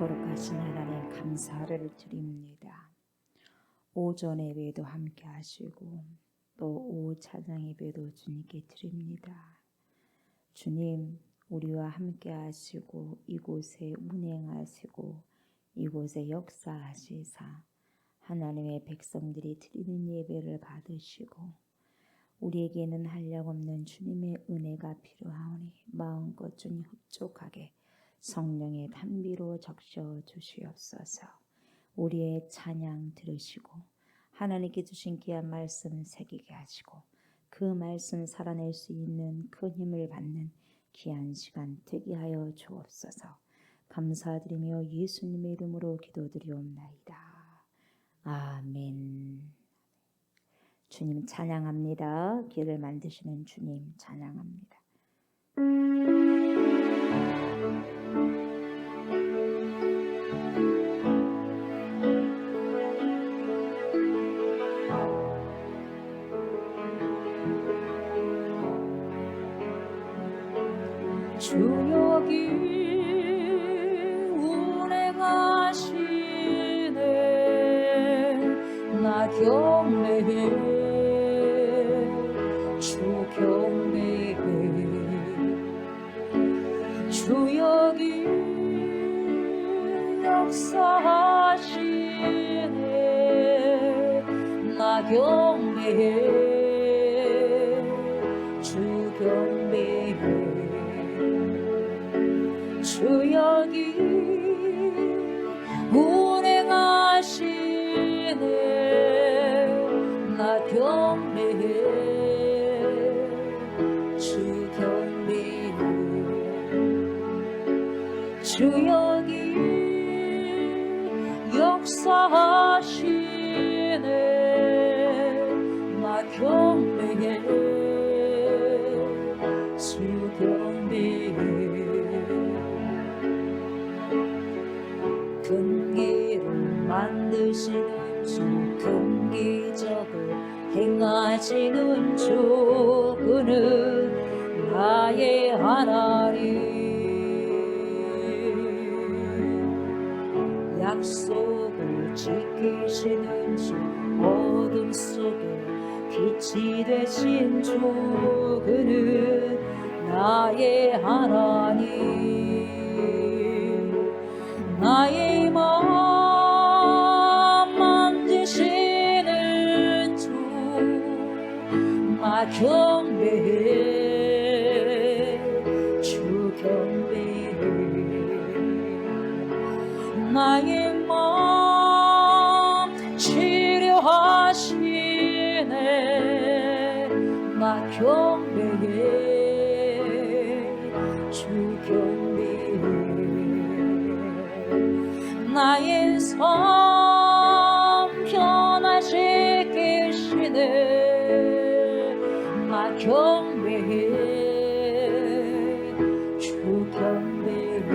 거룩하신 하나님 감사를 드립니다. 오전 예배도 함께 하시고 또 오후 찬양 예배도 주님께 드립니다. 주님, 우리와 함께 하시고 이곳에 운행하시고 이곳에 역사하시사 하나님의 백성들이 드리는 예배를 받으시고 우리에게는 한량없는 주님의 은혜가 필요하오니 마음껏 주님 흡족하게 성령의 단비로 적셔 주시옵소서. 우리의 찬양 들으시고 하나님께 주신 귀한 말씀 새기게 하시고 그 말씀 살아낼 수 있는 그 힘을 받는 귀한 시간 되게 하여 주옵소서. 감사드리며 예수님의 이름으로 기도드리옵나이다. 아멘. 주님 찬양합니다. 길을 만드시는 주님 찬양합니다. 주 여기 운행하시네. 나 경배해 주 경배해. 주 여기 역사하시네. 나 경배해 주 경배해. 주 여기 운행하시네. 나 경배해 주 경배해. 주 여기 역사하시네. 나 경배해 주 경배해. 큰 길을 만드시는 주, 큰 기적을 행하시는 주, 그는 나의 하나님. 약속을 지키시는 주, 어둠 속에 빛이 되신 주, 그는 나의 하나님. 나의 마음 만지시는 주, 나 경배해 주 경배해. 나의 마음 치료하시네. 나 경배해 주 경배해. 나의 삶 변화시키시네. 나 경배해 주 경배해.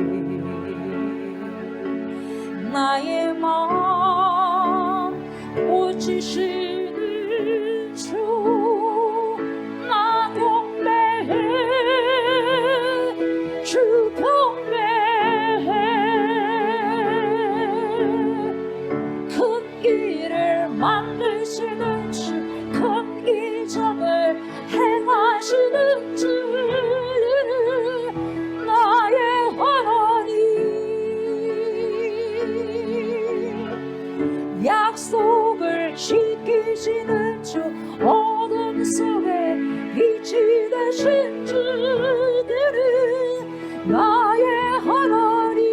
나의 마음 고치시는 주, 나 경배해 주 경배해. 만드시는 주, 큰 기적을 행하시는 주, 나의 하나님. 약속을 지키시는 주, 어둠 속에 빛이 되신 주, 그는 나의 하나님.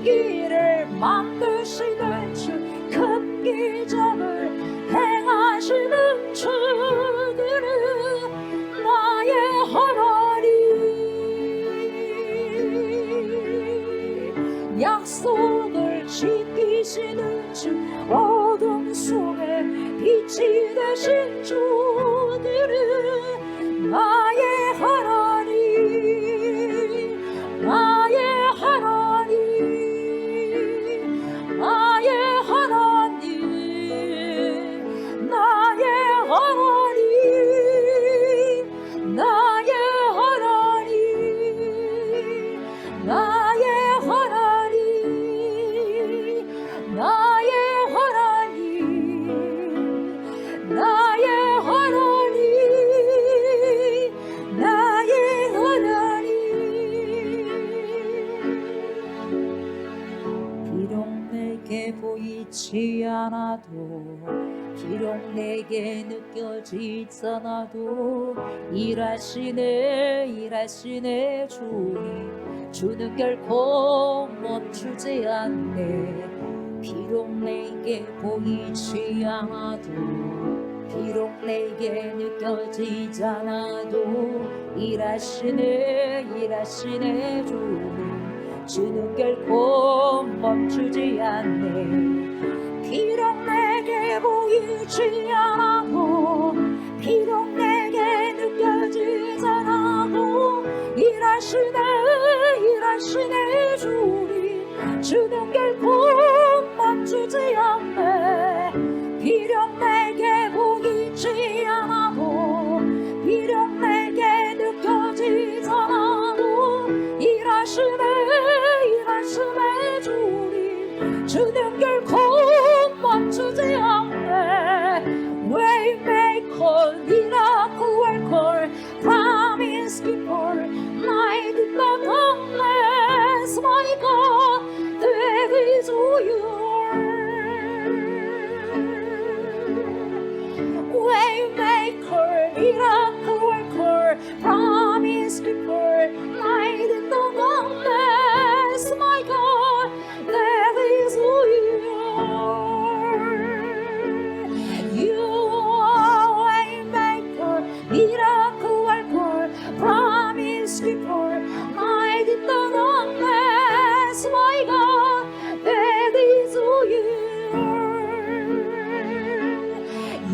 길을 만드시는 주, 큰 기적을 행하시는 주, 그는 나의 하나님. 약속을 지키시는 주, 어둠 속에 빛이 되신 주, 그는 나의 하나님. 나의 하나님. 나의 하나님. 나의 하나님. 나의 하나님. 보이지 않아도 비록 내게 느껴지지 않아도 일하시네 주님 주는 결코 멈추지 않네 비록 내게 보이지 않아도 비록 내게 느껴지지 않아도 일하시네 주님 주는 결코 멈추지 않네 비록 내게 보이지 않아도 비록 내게 느껴지지 않아도 일하시네 주님 주는 결코 멈추지 않네 비록 내게 보이지 않아도 비록 내게 느껴지지 않아도 일하시네 주님 주는 결코 멈추지 않네 Waymaker, miracle worker, promise keeper, light in the darkness, my God, that is who you are. Waymaker, miracle worker, promise keeper, light in the darkness, my God, that is who you are. You are waymaker, miracle worker, promise keeper, light in the darkness, my God, that is who you are.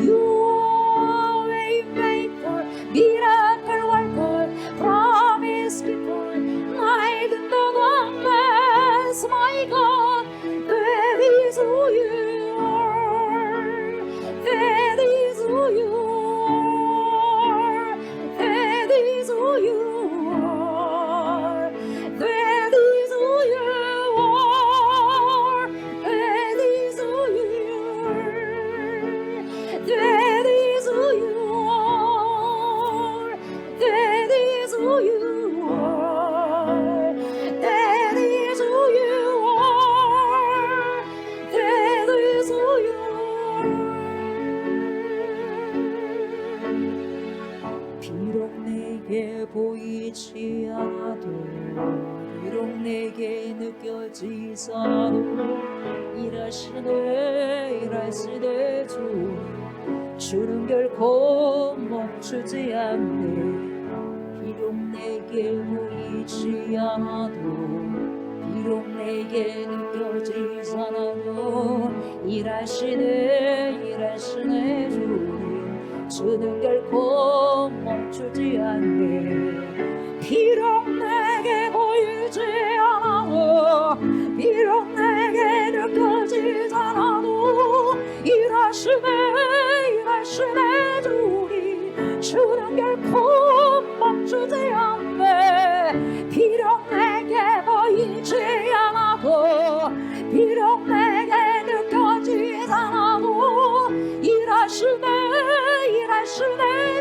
You are waymaker, miracle worker, promise keeper, light in the darkness, my God, that is who you are. That is who you are. That is who you are. That is who you are. That is who you are. That is who you are. That is who you are. That is who you are. That is who you are. 비록 내게 보이지 않아도 비록 내게 느껴지지 않아도 일하시네 주님 주는 결코 멈추지 않네 비록 내게 보이지 않아도 비록 내게 느껴지지 않아도 일하시네 주님 주는 결코 멈추지 않네 비록 내게 보이지 않아도 비록 내게 느껴지지 않아도 일하시네 주님 주는 결코 멈추지 않네 비록 내게 보이지 않아도 비록 내게 느껴지지 않아도 일하시네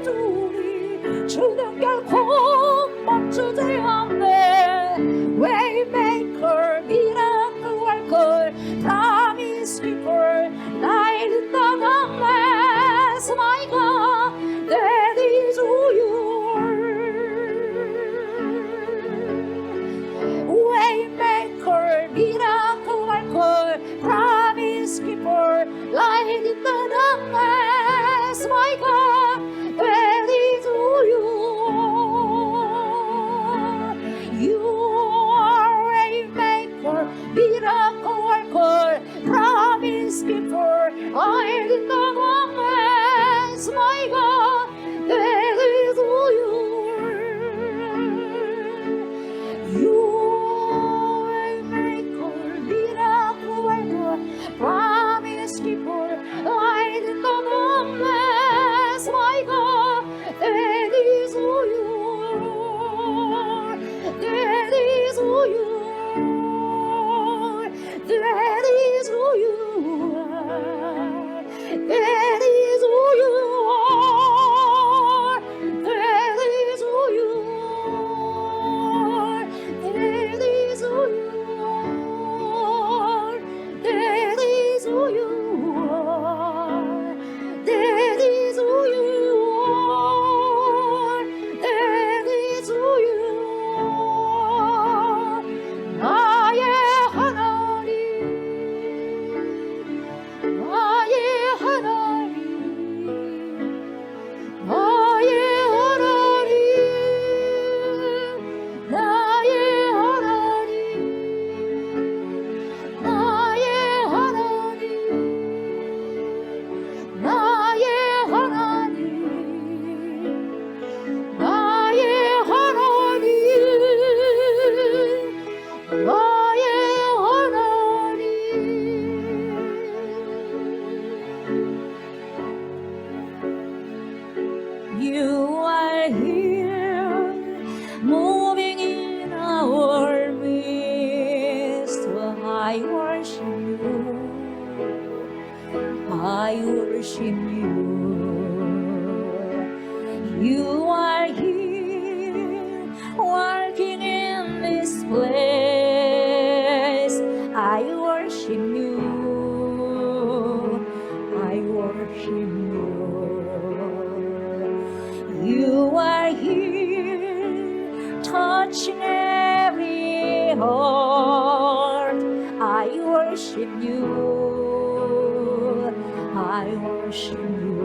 주님 주는 결코 멈추지 않네 Waymaker, miracle worker, promise keeper, light in the darkness, my God, that is who you are. worship you. You are here, working in this place. I worship you. I worship you. You are here, touching every heart. I worship you. I worship you.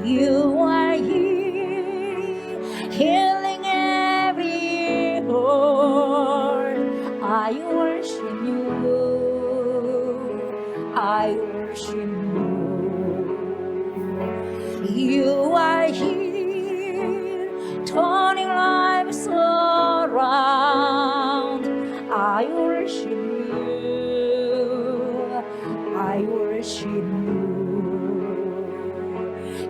You are here, healing every heart. I worship you. I worship you. You are here, turning lives around. I worship you. I worship you.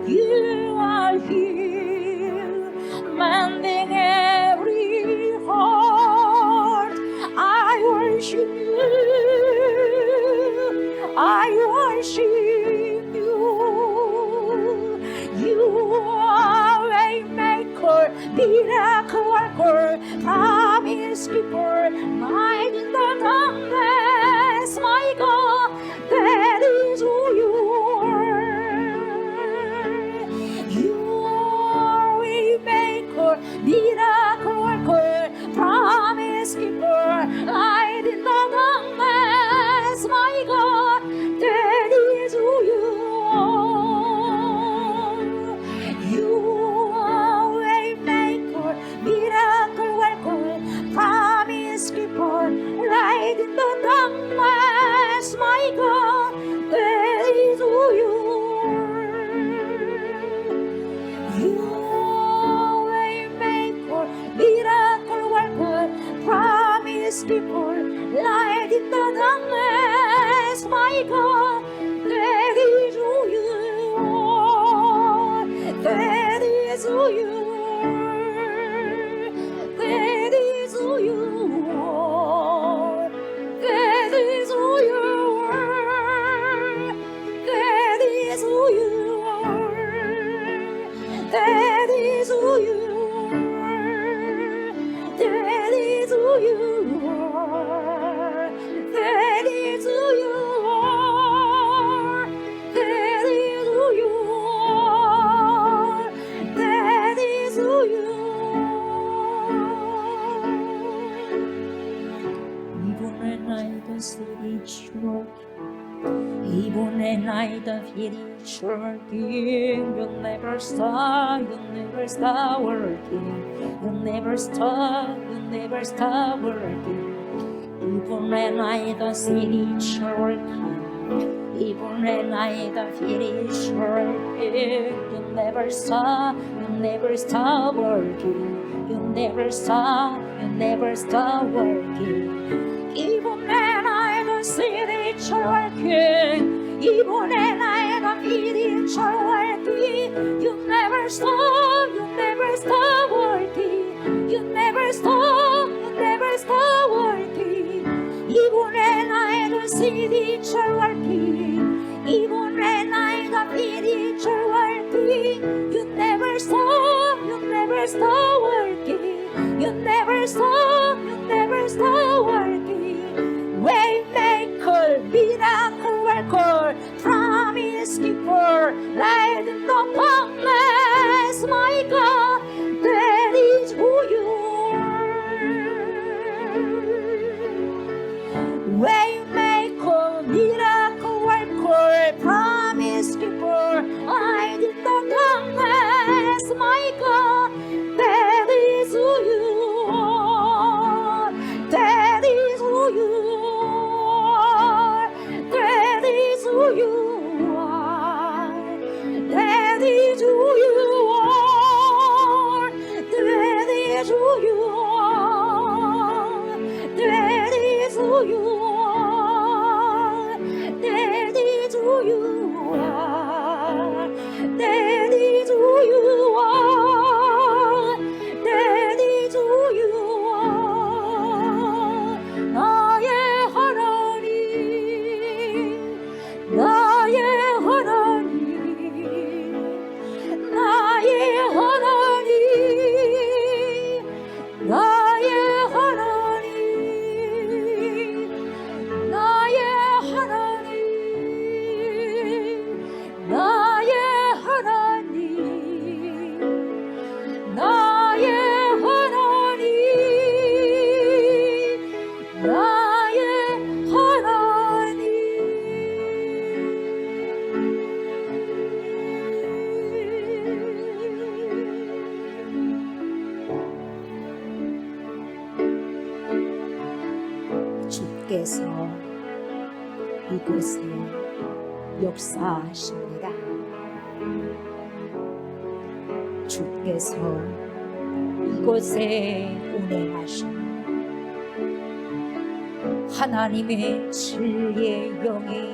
You are here, mending every heart. I worship you. I worship you. You are a maker, miracle worker, promise keeper, light in the darkness. My God, that is who you are. You are a maker, miracle worker, promise keeper, light in the darkness. My God, that is who you are. You are a maker, miracle worker, promise keeper, light in the darkness. My God, that is who you are. You are a maker, miracle worker, promise keeper, light in the darkness. My God, that is who you are. That is who you are. That is who you are. That is who you are. That is who you are. That is who you are. That is who you are. That is who you are. That is who you are. That is who you are. Even when I don't see it working, you'll never stop, you'll never stop working. You'll never stop, you'll never stop working. Even when I don't see it working, even when I don't feel it working, you'll never stop, you'll never stop working. You'll never stop, you'll never stop working. Even when I don't see it working, even when I don't feel it working, you'll never stop, you'll never stop working. You'll never stop, you'll never stop working. Even when I don't see it working, even when I don't feel it working, you'll never stop, you'll never stop working. You'll never stop, you'll never stop working. Waymaker, miracle worker, promise keeper, light in the darkness. My God, that is who you are. Waymaker, miracle worker, promise keeper, light in the darkness. My God, that 주께서 이곳에 역사하십니다. 주께서 이곳에 운행하십니다. 하나님의 진리의 영이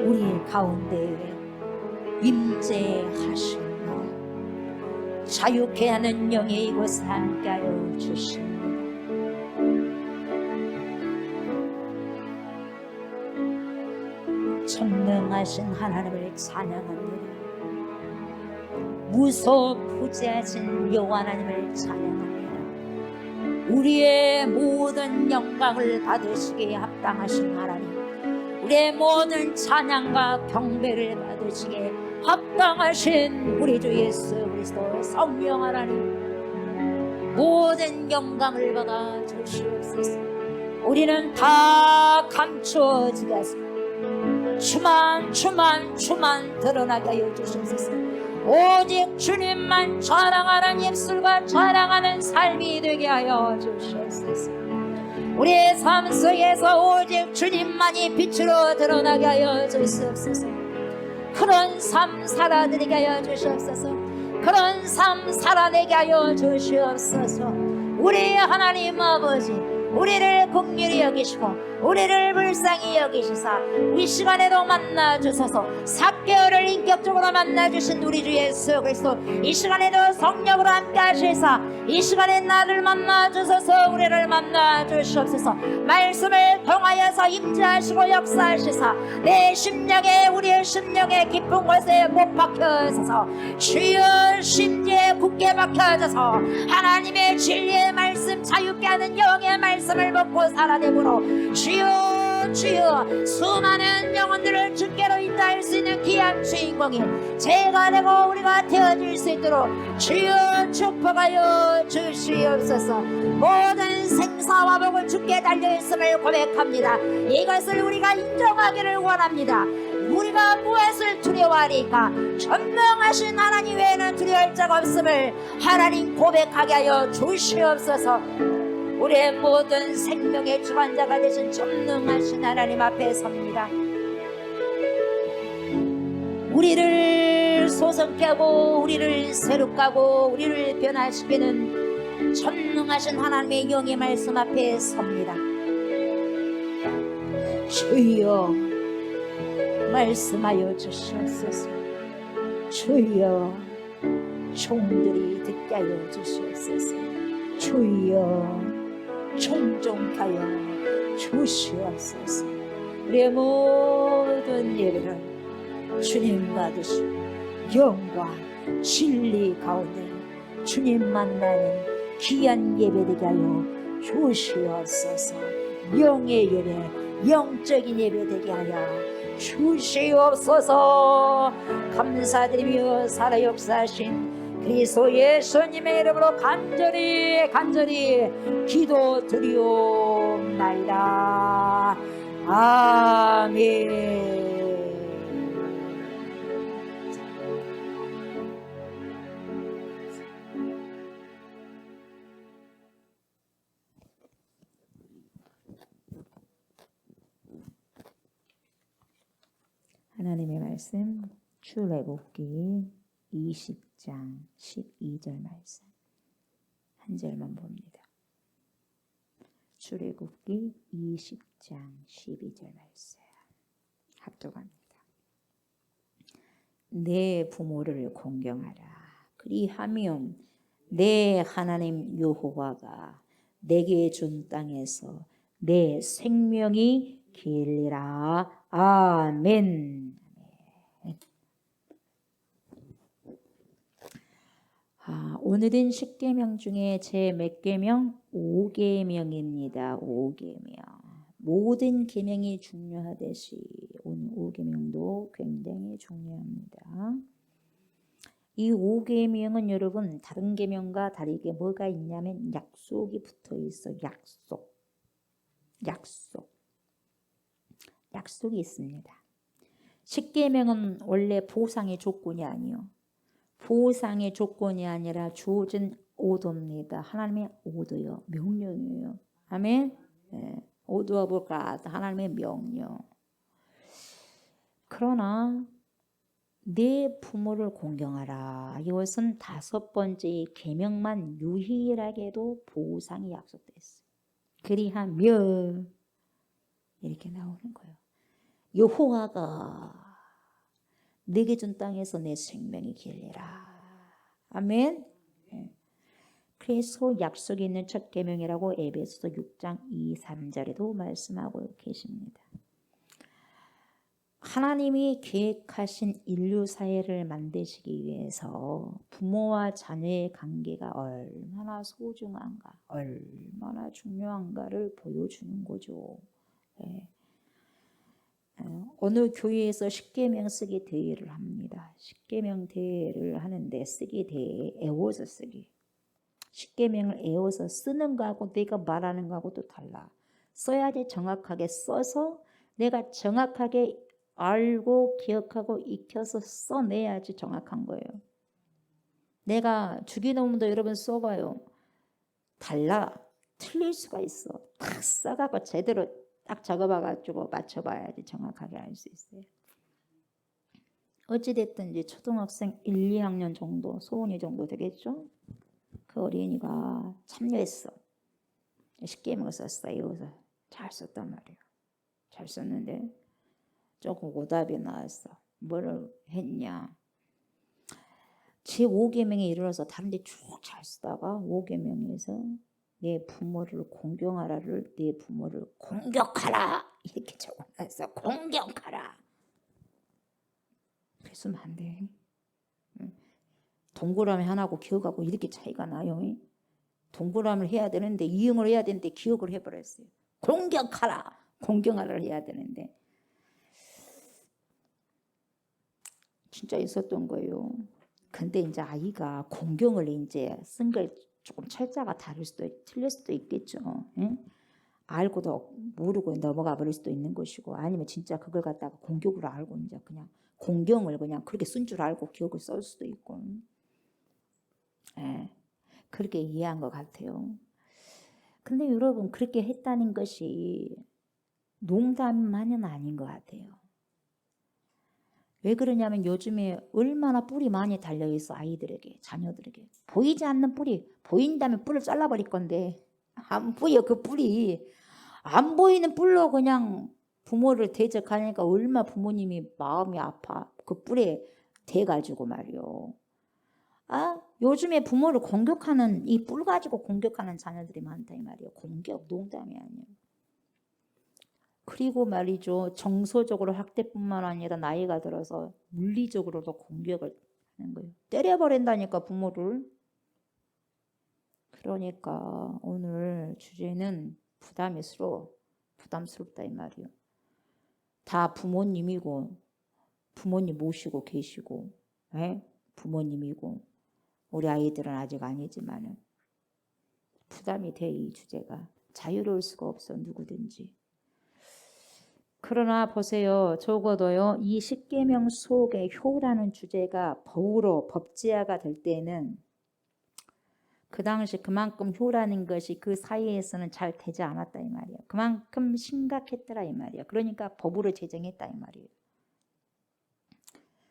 우리 가운데 임재하십니다. 자유케 하는 영이 이곳에 함께하여 주십니다. 전능하신 하나님을 찬양합니다. 무소부재하신 여호와 하나님을 찬양합니다. 우리의 모든 영광을 받으시기에 합당하신 하나님, 우리의 모든 찬양과 경배를 받으시기에 합당하신 우리 주 예수 그리스도 성령 하나님, 모든 영광을 받아 주시옵소서. 우리는 다 감추어지게 하소서. 주만 드러나게 하여 주시옵소서. 오직 주님만 자랑하는 입술과 자랑하는 삶이 되게 하여 주시옵소서. 우리의 삶 속에서 오직 주님만이 빛으로 드러나게 하여 주시옵소서. 그런 삶 살아드리게 하여 주시옵소서. 그런 삶 살아내게 하여 주시옵소서. 우리 하나님 아버지, 우리를 긍휼히 여기시고 우리를 불쌍히 여기시사 이 시간에도 만나주소서. 삭개오를 인격적으로 만나주신 우리 주 예수 그리스도 이 시간에도 성령으로 함께 하시사 이 시간에 나를 만나주소서. 우리를 만나주시옵소서. 말씀을 통하여서 임재하시고 역사하시사 내 심령에 우리의 심령에 깊은 곳에 못 박혀서서 주여 심지에 굳게 박혀져서 하나님의 진리의 말씀 자유케 하는 영의 말씀을 먹고 살아내므로 주여 수많은 영혼들을 주께로 인도할 수 있는 귀한 주인공이 제가 되고 우리가 되어질 수 있도록 주여 축복하여 주시옵소서. 모든 생사와 복은 주께 달려있음을 고백합니다. 이것을 우리가 인정하기를 원합니다. 우리가 무엇을 두려워하리까? 전능하신 하나님 외에는 두려워할 자가 없음을 하나님 고백하게 하여 주시옵소서. 우리의 모든 생명의 주관자가 되신 전능하신 하나님 앞에 섭니다. 우리를 소성케 하고 우리를 새롭게 하고 우리를 변화시키는 전능하신 하나님의 영의 말씀 앞에 섭니다. 주여 말씀하여 주시옵소서. 주여 종들이 듣게 하여 주시옵소서. 주여 종종케 하여 주시옵소서. 우리의 모든 예배를 주님 받으시고 영과 진리 가운데 주님 만나는 귀한 예배 되게 하여 주시옵소서. 영의 예배, 영적인 예배 되게 하여 주시옵소서. 감사드리며 살아 역사하신 그리스도 예수님의 이름으로 간절히 기도드리옵나이다. 아멘. 하나님의 말씀 출애굽기 20장 12절 말씀 한 절만 봅니다. 출애굽기 20장 12절 말씀 합독합니다. 내 부모를 공경하라. 그리하면 내 하나님 여호와가 내게 준 땅에서 내 생명이 길리라. 아멘. 오늘은 10계명 중에 제 몇 계명? 5계명입니다. 5계명. 모든 계명이 중요하듯이 오늘 5계명도 굉장히 중요합니다. 이 5계명은 여러분 다른 계명과 다르게 뭐가 있냐면 약속이 붙어 있어. 약속이 있습니다. 10계명은 원래 보상의 조건이 아니요. 보상의 조건이 아니라 주어진 오도입니다. 하나님의 오도요. 명령이에요. 아멘. 네. Order of God, 하나님의 명령. 그러나 내 부모를 공경하라. 이것은 5번째 계명만 유일하게도 보상이 약속되어 있어요. 그리하며 이렇게 나오는 거예요. 여호와가 내게 준 땅에서 내 생명이 길리라. 아멘. 그래서 약속이 있는 첫 계명이라고 에베소서 6장 2, 3절에도 말씀하고 계십니다. 하나님이 계획하신 인류 사회를 만드시기 위해서 부모와 자녀의 관계가 얼마나 소중한가, 얼마나 중요한가를 보여주는 거죠. 네. 어느 교회에서 십계명 쓰기 대회를 합니다. 십계명 대회를 하는데 쓰기 대회, 애워서 쓰기. 십계명을 애워서 쓰는 거하고 내가 말하는 거하고 또 달라. 써야지 정확하게 써서 내가 정확하게 알고 기억하고 익혀서 써내야지 정확한 거예요. 내가 주기도문도 여러분 써봐요. 달라. 틀릴 수가 있어. 딱 써갖고 제대로 딱 적어봐가지고 맞춰봐야지 정확하게 알 수 있어요. 어찌됐든 이제 초등학생 1, 2학년 정도, 소은이 정도 되겠죠? 그 어린이가 참여했어. 십계명을 썼어요. 그래서 잘 썼단 말이에요. 잘 썼는데 조금 오답이 나왔어. 뭐를 했냐? 제5계명에 이르러서 다른 데 쭉 잘 쓰다가 5계명에서 내 부모를 공경하라를 내 부모를 공격하라 이렇게 적어놨어. 공격하라. 그랬으면 안 돼. 동그라미 하나하고 기억하고 이렇게 차이가 나요. 동그라미를 해야 되는데 이응을 해야 되는데 기억을 해버렸어요. 공격하라. 공경하라를 해야 되는데 진짜 있었던 거예요. 근데 이제 아이가 공경을 이제 쓴 걸 조금 철자가 틀릴 수도 있겠죠. 응? 알고도 모르고 넘어가 버릴 수도 있는 것이고 아니면 진짜 그걸 갖다가 공격으로 알고 이제 그냥 공경을 그냥 그렇게 쓴 줄 알고 기억을 쓸 수도 있고. 예, 그렇게 이해한 것 같아요. 근데 여러분 그렇게 했다는 것이 농담만은 아닌 것 같아요. 왜 그러냐면 요즘에 얼마나 뿔이 많이 달려있어. 아이들에게, 자녀들에게. 보이지 않는 뿔이, 보인다면 뿔을 잘라버릴 건데 안 보여. 그 뿔이 안 보이는 뿔로 그냥 부모를 대적하니까 얼마 부모님이 마음이 아파. 그 뿔에 대가지고 말이요. 요즘에 부모를 공격하는 이 뿔 가지고 공격하는 자녀들이 많다 이 말이에요. 공격, 농담이 아니에요. 그리고 말이죠. 정서적으로 학대뿐만 아니라 나이가 들어서 물리적으로도 공격을 하는 거예요. 때려버린다니까 부모를. 그러니까 오늘 주제는 부담스럽다 이 말이에요. 다 부모님이고 부모님 모시고 계시고 부모님이고 우리 아이들은 아직 아니지만은 부담이 돼. 이 주제가 자유로울 수가 없어 누구든지. 그러나 보세요. 적어도요. 이 십계명 속에 효라는 주제가 법제화가 될 때는 그 당시 그만큼 효라는 것이 그 사이에서는 잘 되지 않았다 이 말이에요. 그만큼 심각했더라 이 말이에요. 그러니까 법으로 제정했다 이 말이에요.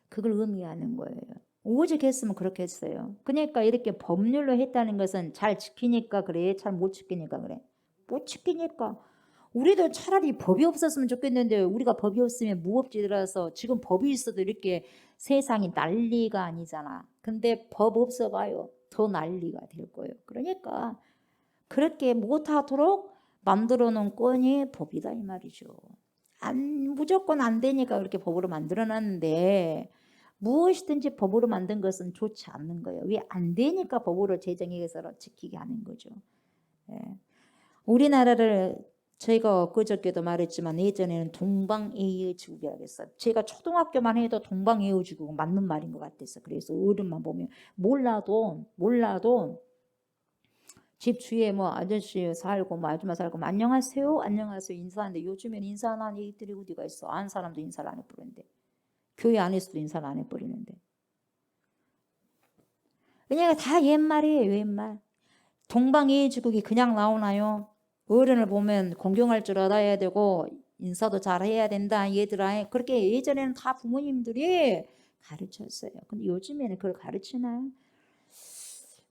그걸 의미하는 거예요. 오직 했으면 그렇게 했어요. 그러니까 이렇게 법률로 했다는 것은 잘 지키니까 그래? 잘 못 지키니까 그래? 못 지키니까. 우리도 차라리 법이 없었으면 좋겠는데 우리가 법이 없으면 무법지라서 지금 법이 있어도 이렇게 세상이 난리가 아니잖아. 근데 법 없어 봐요. 더 난리가 될 거예요. 그러니까 그렇게 못하도록 만들어 놓은 건이 법이다 이 말이죠. 무조건 안 되니까 그렇게 법으로 만들어 놨는데 무엇이든지 법으로 만든 것은 좋지 않는 거예요. 왜 안 되니까 법으로 제정해서 지키게 하는 거죠. 우리나라를 저희가 엊그저께도 말했지만 예전에는 동방예의지국이라고 했어요. 제가 초등학교만 해도 동방예의지국 맞는 말인 것 같았어. 그래서 어른만 보면 몰라도 집 주위에 뭐 아저씨 살고 뭐 아줌마 살고 뭐 안녕하세요 인사하는데 요즘엔 인사 안 하는 애들이 어디가 있어. 아는 사람도 인사를 안 해버리는데 교회 안에서도 인사를 안 해버리는데 그냥 다 옛말이에요. 옛말. 동방예의지국이 그냥 나오나요? 어른을 보면 공경할 줄 알아야 되고 인사도 잘해야 된다 얘들아. 그렇게 예전에는 다 부모님들이 가르쳤어요. 근데 요즘에는 그걸 가르치나요?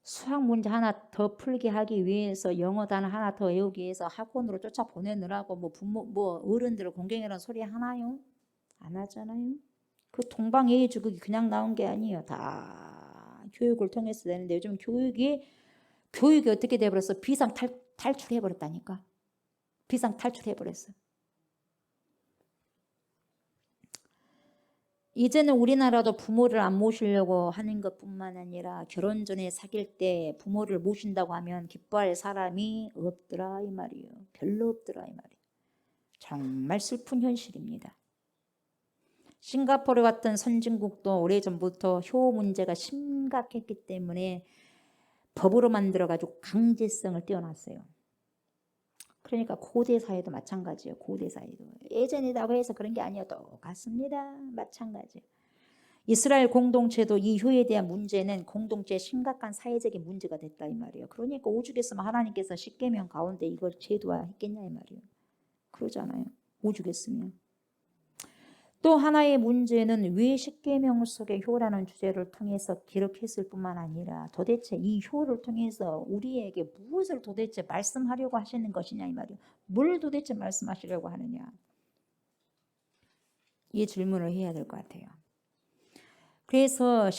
수학 문제 하나 더 풀게 하기 위해서 영어 단어 하나 더 외우기 위해서 학원으로 쫓아 보내느라고 뭐 부모 뭐 어른들을 공경이라는 소리 하나요? 안 하잖아요. 그 동방예의주 그게 그냥 나온 게 아니에요. 다 교육을 통해서 되는데 요즘 교육이 어떻게 돼버렸어? 탈출해버렸다니까. 비상 탈출해버렸어. 이제는 우리나라도 부모를 안 모시려고 하는 것뿐만 아니라 결혼 전에 사귈 때 부모를 모신다고 하면 기뻐할 사람이 없더라 이 말이에요. 별로 없더라 이 말이에요. 정말 슬픈 현실입니다. 싱가포르 같은 선진국도 오래전부터 효 문제가 심각했기 때문에 법으로 만들어가지고 강제성을 띄워놨어요. 그러니까 고대 사회도 마찬가지예요. 고대 사회도 예전이라고 해서 그런 게 아니어도 똑같습니다. 마찬가지. 이스라엘 공동체도 이 효에 대한 문제는 공동체의 심각한 사회적인 문제가 됐다 이 말이에요. 그러니까 오죽했으면 하나님께서 십계명 가운데 이걸 제도화했겠냐 이 말이에요. 그러잖아요. 오죽했으면. 또 하나의 문제는 왜 십계명 속의 효라는 주제를 통해서 기록했을 뿐만 아니라 도대체 이 효를 통해서 우리에게 무엇을 도대체 말씀하려고 하시는 것이냐 이 말이에요. 뭘 도대체 말씀하시려고 하느냐. 이 질문을 해야 될 것 같아요. 그래서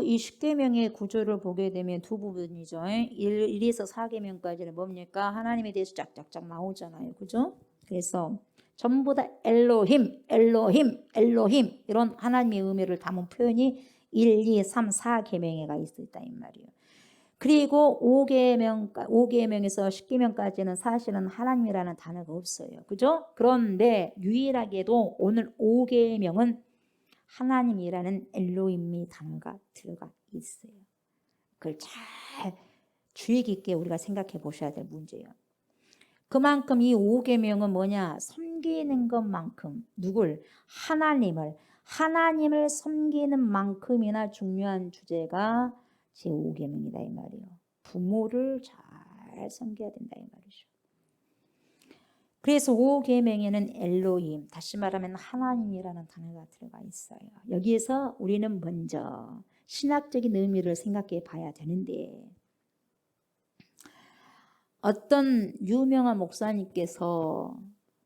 이 십계명의 구조를 보게 되면 두 부분이죠. 1에서 4계명까지는 뭡니까? 하나님에 대해서 쫙쫙쫙 나오잖아요. 그죠? 그래서 전부 다 엘로힘, 엘로힘, 엘로힘 이런 하나님의 의미를 담은 표현이 1, 2, 3, 4계명에가 있다 이 말이에요. 그리고 5계명에서 10계명까지는 사실은 하나님이라는 단어가 없어요. 그죠? 그런데 유일하게도 오늘 5계명은 하나님이라는 엘로힘이 단어가 들어가 있어요. 그걸 잘 주의 깊게 우리가 생각해 보셔야 될 문제예요. 그만큼 이 5계명은 뭐냐? 섬기는 것만큼 누굴? 하나님을 섬기는 만큼이나 중요한 주제가 제 5계명이다 이 말이에요. 부모를 잘 섬겨야 된다 이 말이죠. 그래서 5계명에는 엘로힘, 다시 말하면 하나님이라는 단어가 들어가 있어요. 여기에서 우리는 먼저 신학적인 의미를 생각해 봐야 되는데 어떤 유명한 목사님께서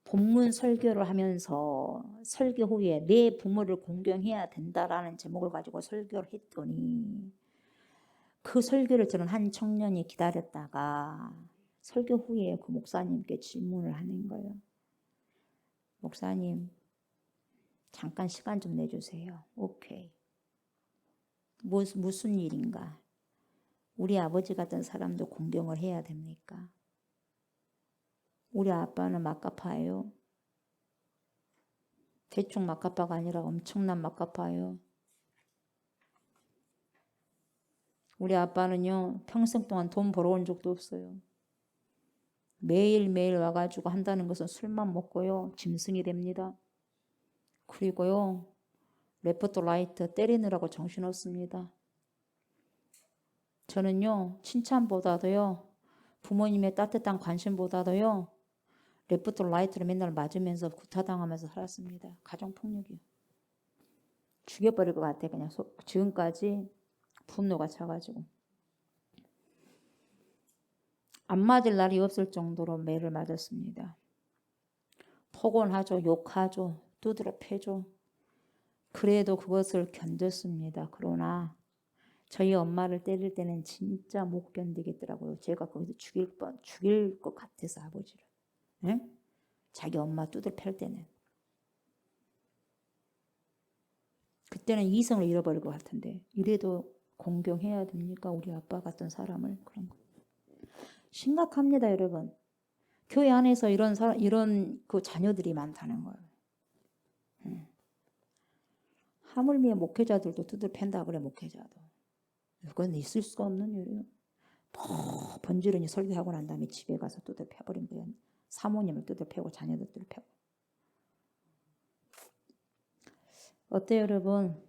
본문 설교를 하면서 설교 후에 내 부모를 공경해야 된다라는 제목을 가지고 설교를 했더니 그 설교를 들은 한 청년이 기다렸다가 설교 후에 그 목사님께 질문을 하는 거예요. 목사님, 잠깐 시간 좀 내주세요. 오케이. 무슨 일인가? 우리 아버지 같은 사람도 공경을 해야 됩니까? 우리 아빠는 막가파예요. 대충 막가파가 아니라 엄청난 막가파예요. 우리 아빠는요, 평생 동안 돈 벌어온 적도 없어요. 매일매일 와가지고 한다는 것은 술만 먹고요, 짐승이 됩니다. 그리고요, 레프트 라이트 때리느라고 정신없습니다. 저는요, 칭찬보다도요, 부모님의 따뜻한 관심보다도요, 레프트 라이트를 맨날 맞으면서 구타당하면서 살았습니다. 가정폭력이요. 죽여버릴 것 같아. 그냥 지금까지 분노가 차가지고. 안 맞을 날이 없을 정도로 매를 맞았습니다. 폭언하죠. 욕하죠. 두드려 패죠. 그래도 그것을 견뎠습니다. 그러나 저희 엄마를 때릴 때는 진짜 못 견디겠더라고요. 제가 거기서 죽일 것 같아서 아버지를. 네? 자기 엄마 두드려 팰 때는. 그때는 이성을 잃어버릴 것 같은데 이래도 공경해야 됩니까? 우리 아빠 같은 사람을. 그런 거. 심각합니다, 여러분. 교회 안에서 이런 그 자녀들이 많다는 거예요. 하물며 목회자들도 두드려 팬다 그래, 목회자도. 그건 있을 수가 없는 일이에요. 번지르니 설교하고 난 다음에 집에 가서 두드려 패버린 거예요. 사모님을 두드려 패고 자녀들 두드려 패고. 어때요, 여러분?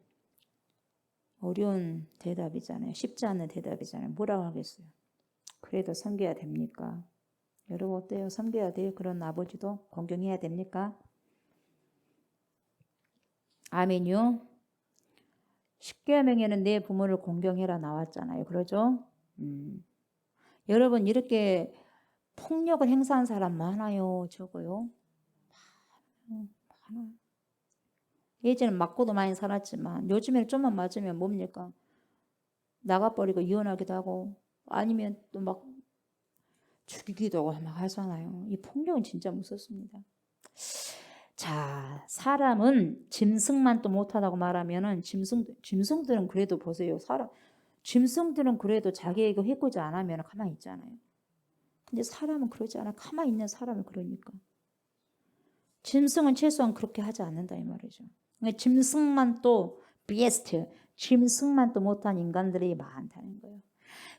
어려운 대답이잖아요. 쉽지 않은 대답이잖아요. 뭐라고 하겠어요? 그래도 섬겨야 됩니까? 여러분 어때요? 섬겨야 돼요? 그런 아버지도 공경해야 됩니까? 아멘요. 십계명에는 내 부모를 공경해라 나왔잖아요. 그러죠? 여러분 이렇게 폭력을 행사한 사람 많아요. 적어요? 많아요. 예전엔 맞고도 많이 살았지만 요즘에는 좀만 맞으면 뭡니까? 나가버리고 이혼하기도 하고 아니면 또 막 죽이기도 하고 막 하잖아요. 이 폭력은 진짜 무섭습니다. 자, 사람은 짐승만 또 못하다고 말하면은 짐승들은 그래도 보세요. 짐승들은 그래도 자기에게 해코지 안 하면 가만히 있잖아요. 근데 사람은 그러지 않아. 가만히 있는 사람을 그러니까. 짐승은 최소한 그렇게 하지 않는다 이 말이죠. 그러니까 짐승만 또 베스트, 짐승만 또 못한 인간들이 많다는 거예요.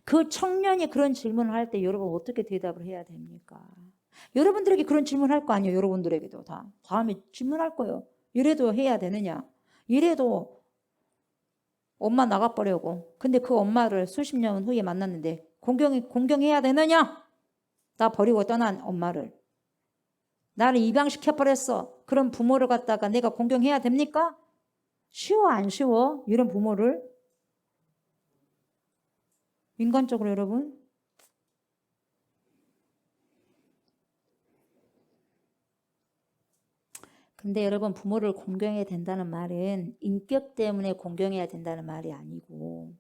그 청년이 그런 질문을 할 때 여러분 어떻게 대답을 해야 됩니까? 여러분들에게 그런 질문 할 거 아니에요. 여러분들에게도 다. 다음에 질문할 거예요. 이래도 해야 되느냐? 이래도 엄마 나가버려고. 근데 그 엄마를 수십 년 후에 만났는데 공경해야 되느냐? 나 버리고 떠난 엄마를. 나를 입양시켜버렸어. 그런 부모를 갖다가 내가 공경해야 됩니까? 쉬워 안 쉬워? 이런 부모를. 인간적으로 여러분. 근데 여러분 부모를 공경해야 된다는 말은 인격 때문에 공경해야 된다는 말이 아니고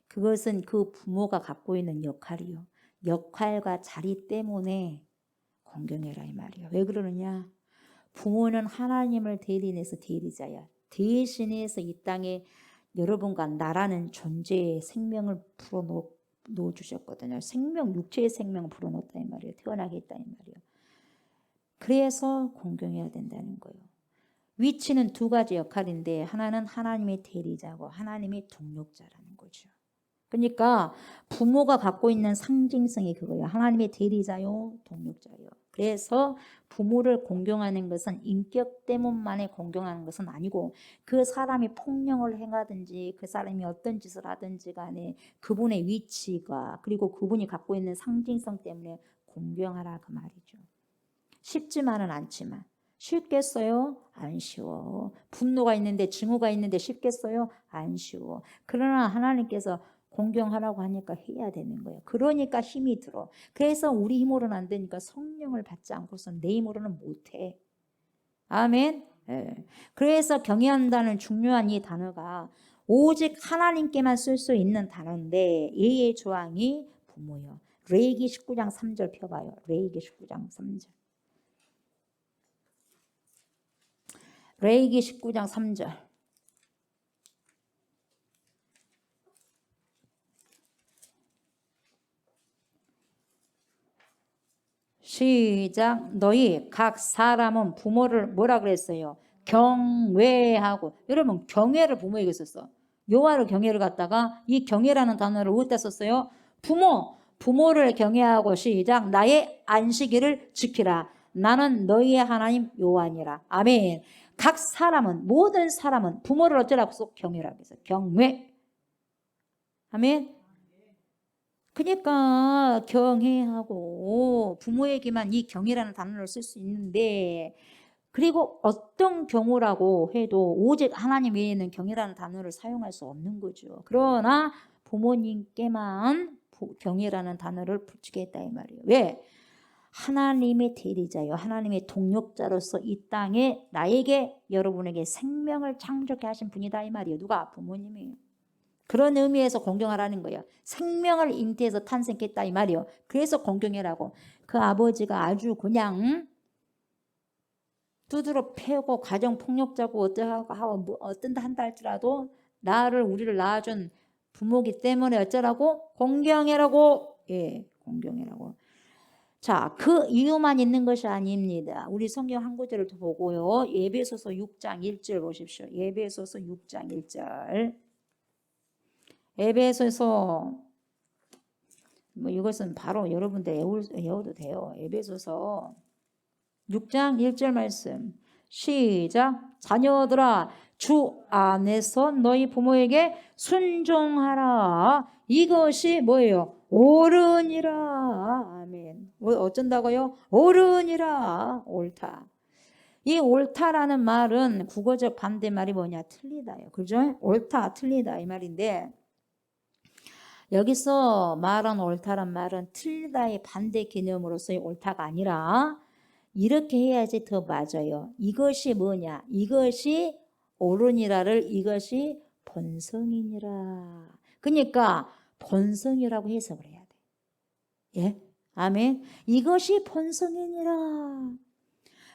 그것은 그 부모가 갖고 있는 역할이요. 역할과 자리 때문에 공경해라 이 말이에요. 왜 그러느냐? 부모는 하나님을 대리해서 대리자야. 대신해서 이 땅에 여러분과 나라는 존재의 생명을 불어넣어 주셨거든요. 생명, 육체의 생명을 불어넣었다 이 말이에요. 태어나게 했다 이 말이에요. 그래서 공경해야 된다는 거예요. 위치는 두 가지 역할인데 하나는 하나님의 대리자고 하나님의 동력자라는 거죠. 그러니까 부모가 갖고 있는 상징성이 그거예요. 하나님의 대리자요, 동력자요. 그래서 부모를 공경하는 것은 인격 때문만에 공경하는 것은 아니고 그 사람이 폭력을 행하든지 그 사람이 어떤 짓을 하든지 간에 그분의 위치가 그리고 그분이 갖고 있는 상징성 때문에 공경하라 그 말이죠. 쉽지만은 않지만 쉽겠어요? 안 쉬워. 분노가 있는데 증오가 있는데 쉽겠어요? 안 쉬워. 그러나 하나님께서 공경하라고 하니까 해야 되는 거예요. 그러니까 힘이 들어. 그래서 우리 힘으로는 안 되니까 성령을 받지 않고서 내 힘으로는 못해. 아멘. 네. 그래서 경외한다는 중요한 이 단어가 오직 하나님께만 쓸 수 있는 단어인데 예의 조항이 부모요. 레위기 19장 3절 펴봐요. 레위기 19장 3절. 레위기 19장 3절. 시작. 너희 각 사람은 부모를 뭐라 그랬어요? 경외하고. 여러분 경외를 부모에게 썼어. 여호와를 경외를 갖다가 이 경외라는 단어를 어디다 썼어요? 부모를 경외하고. 시작. 나의 안식일을 지키라. 나는 너희의 하나님 여호와니라. 아멘. 각 사람은 모든 사람은 부모를 어쩌라고 경외라고 해서 경외. 아멘. 그러니까 경외하고 부모에게만 이 경외라는 단어를 쓸 수 있는데 그리고 어떤 경우라고 해도 오직 하나님 외에는 경외라는 단어를 사용할 수 없는 거죠. 그러나 부모님께만 경외라는 단어를 붙이게 했다 이 말이에요. 왜? 하나님의 대리자요. 하나님의 동력자로서 이 땅에 나에게 여러분에게 생명을 창조케 하신 분이다 이 말이에요. 누가? 부모님이에요. 그런 의미에서 공경하라는 거예요. 생명을 잉태해서 탄생했다 이 말이에요. 그래서 공경해라고. 그 아버지가 아주 그냥 두드러 패고 가정폭력자고 어떠하고 어떤다 한다 할지라도 우리를 낳아준 부모기 때문에 어쩌라고? 공경해라고. 예, 공경해라고. 자, 그 이유만 있는 것이 아닙니다. 우리 성경 한 구절을 더 보고요. 에베소서 6장 1절 보십시오. 에베소서 6장 1절. 에베소서 이것은 바로 여러분들 외워도 돼요. 에베소서 6장 1절 말씀. 시작. 자녀들아 주 안에서 너희 부모에게 순종하라. 이것이 뭐예요? 옳으니라. 아멘. 어쩐다고요? 옳으니라. 옳다. 이 옳다라는 말은 국어적 반대말이 뭐냐? 틀리다요. 그죠? 옳다, 틀리다 이 말인데 여기서 말한 옳다란 말은 틀리다의 반대 개념으로서의 옳다가 아니라 이렇게 해야지 더 맞아요. 이것이 뭐냐? 이것이 옳으니라를 이것이 본성이니라. 그러니까 본성이라고 해석을 해야 돼. 예? 아멘. 이것이 본성이니라.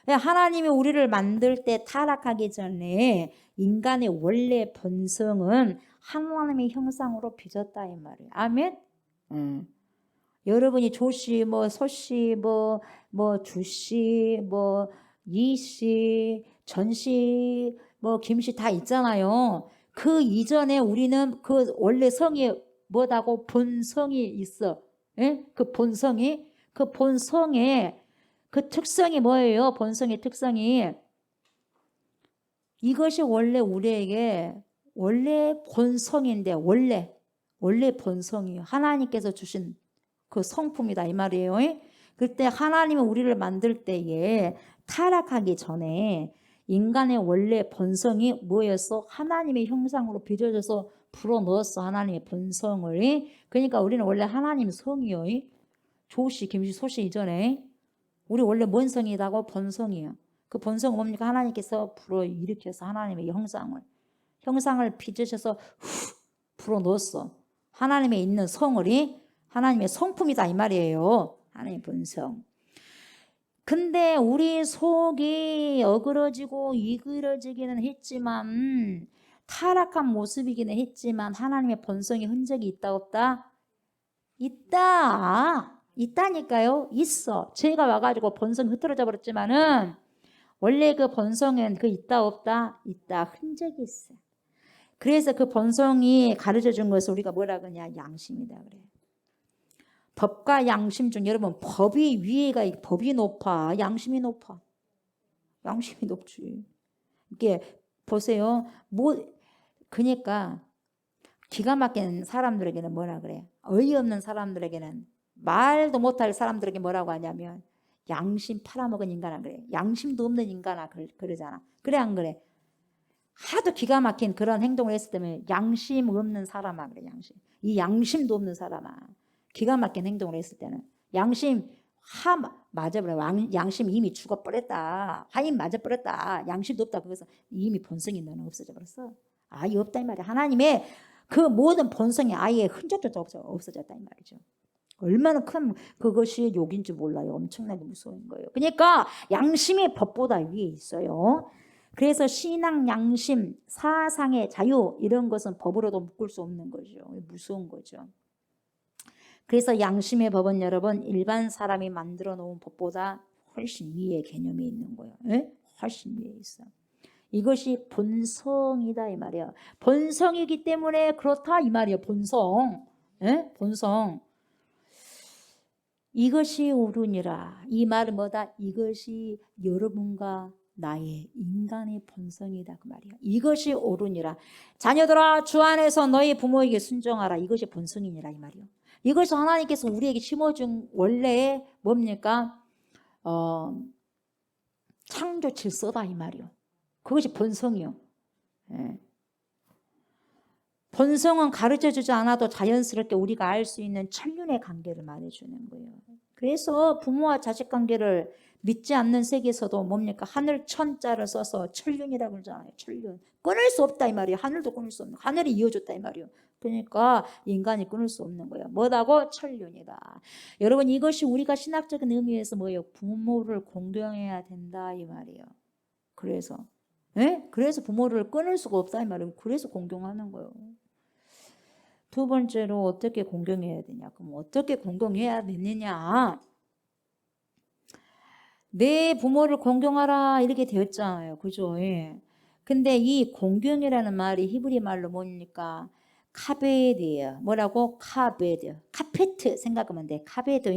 하나님이 우리를 만들 때 타락하기 전에 인간의 원래 본성은 하나님의 형상으로 빚었다 이 말이에요. 아멘. 여러분이 조씨, 뭐 소씨, 뭐 주씨, 뭐 이씨, 전씨, 뭐 김씨 다 있잖아요. 그 이전에 우리는 그 원래 성이 뭐다고 본성이 있어. 예? 그 본성에 그 특성이 뭐예요? 본성의 특성이 이것이 원래 우리에게 원래 본성인데 원래 본성이에요. 하나님께서 주신 그 성품이다 이 말이에요. 그때 하나님이 우리를 만들 때에 타락하기 전에 인간의 원래 본성이 뭐였어? 하나님의 형상으로 빚어져서 불어넣었어. 하나님의 본성을. 그러니까 우리는 원래 하나님 성이요. 조씨, 김씨, 소씨 이전에 우리 원래 뭔 성이다고? 본성이에요. 그 본성은 뭡니까? 하나님께서 불어일으켜서 하나님의 형상을 빚으셔서 불어넣었어. 하나님의 있는 성을 하나님의 성품이다 이 말이에요. 하나님의 본성. 근데 우리 속이 어그러지고 이그러지기는 했지만 타락한 모습이기는 했지만 하나님의 본성의 흔적이 있다 없다? 있다니까요. 있어. 죄가 와가지고 본성이 흐트러져 버렸지만은 원래 그 본성은 그 있다 없다? 있다. 흔적이 있어. 그래서 그 본성이 가르쳐 준 것을 우리가 뭐라 그러냐? 양심이다 그래. 법과 양심 중 여러분 법이 높아. 양심이 높아. 양심이 높지. 이게 보세요. 그러니까 기가 막힌 사람들에게는 뭐라 그래? 어이없는 사람들에게는 말도 못할 사람들에게 뭐라고 하냐면 양심 팔아먹은 인간아 그래. 양심도 없는 인간아 그러잖아. 그래 안 그래? 하도 기가 막힌 그런 행동을 했을 때면 양심 없는 사람아 그래. 이 양심도 없는 사람아. 기가 막힌 행동을 했을 때는 양심 맞아버려. 양심 이미 죽어버렸다. 화인 맞아버렸다. 양심도 없다. 그래서 이미 본성이 너는 없어져 버렸어. 아예 없다 이 말이야. 하나님의 그 모든 본성이 아예 흔적조차 없어졌다 이 말이죠. 얼마나 큰 그것이 욕인지 몰라요. 엄청나게 무서운 거예요. 그러니까 양심이 법보다 위에 있어요. 그래서 신앙, 양심, 사상의 자유 이런 것은 법으로도 묶을 수 없는 거죠. 무서운 거죠. 그래서 양심의 법은 여러분 일반 사람이 만들어 놓은 법보다 훨씬 위에 개념이 있는 거예요. 훨씬 위에 있어. 이것이 본성이다 이 말이에요. 본성이기 때문에 그렇다 이 말이에요. 본성. 본성. 이것이 옳으니라. 이 말은 뭐다? 이것이 여러분과 나의 인간의 본성이다 그 말이에요. 이것이 옳으니라. 자녀들아 주 안에서 너희 부모에게 순종하라. 이것이 본성이니라 이 말이에요. 이것이 하나님께서 우리에게 심어준 원래의 뭡니까? 창조 질서다 이 말이에요. 그것이 본성이요. 본성은 가르쳐주지 않아도 자연스럽게 우리가 알 수 있는 천륜의 관계를 말해주는 거예요. 그래서 부모와 자식 관계를 믿지 않는 세계에서도 뭡니까? 하늘 천자를 써서 천륜이라고 그러잖아요. 천륜. 끊을 수 없다 이 말이에요. 하늘도 끊을 수 없는 하늘이 이어줬다 이 말이에요. 그러니까 인간이 끊을 수 없는 거예요. 뭐라고? 천륜이다. 여러분 이것이 우리가 신학적인 의미에서 뭐예요? 부모를 공경해야 된다 이 말이에요. 그래서 부모를 끊을 수가 없다 이 말이에요. 그래서 공경하는 거예요. 두 번째로 어떻게 공경해야 되냐? 그럼 어떻게 공경해야 되느냐? 내 부모를 공경하라 이렇게 되었잖아요. 그죠? 근데 이 공경이라는 말이 히브리 말로 뭡니까? 카베드예요. 뭐라고? 카베드. 카페트 생각하면 돼. 카베드.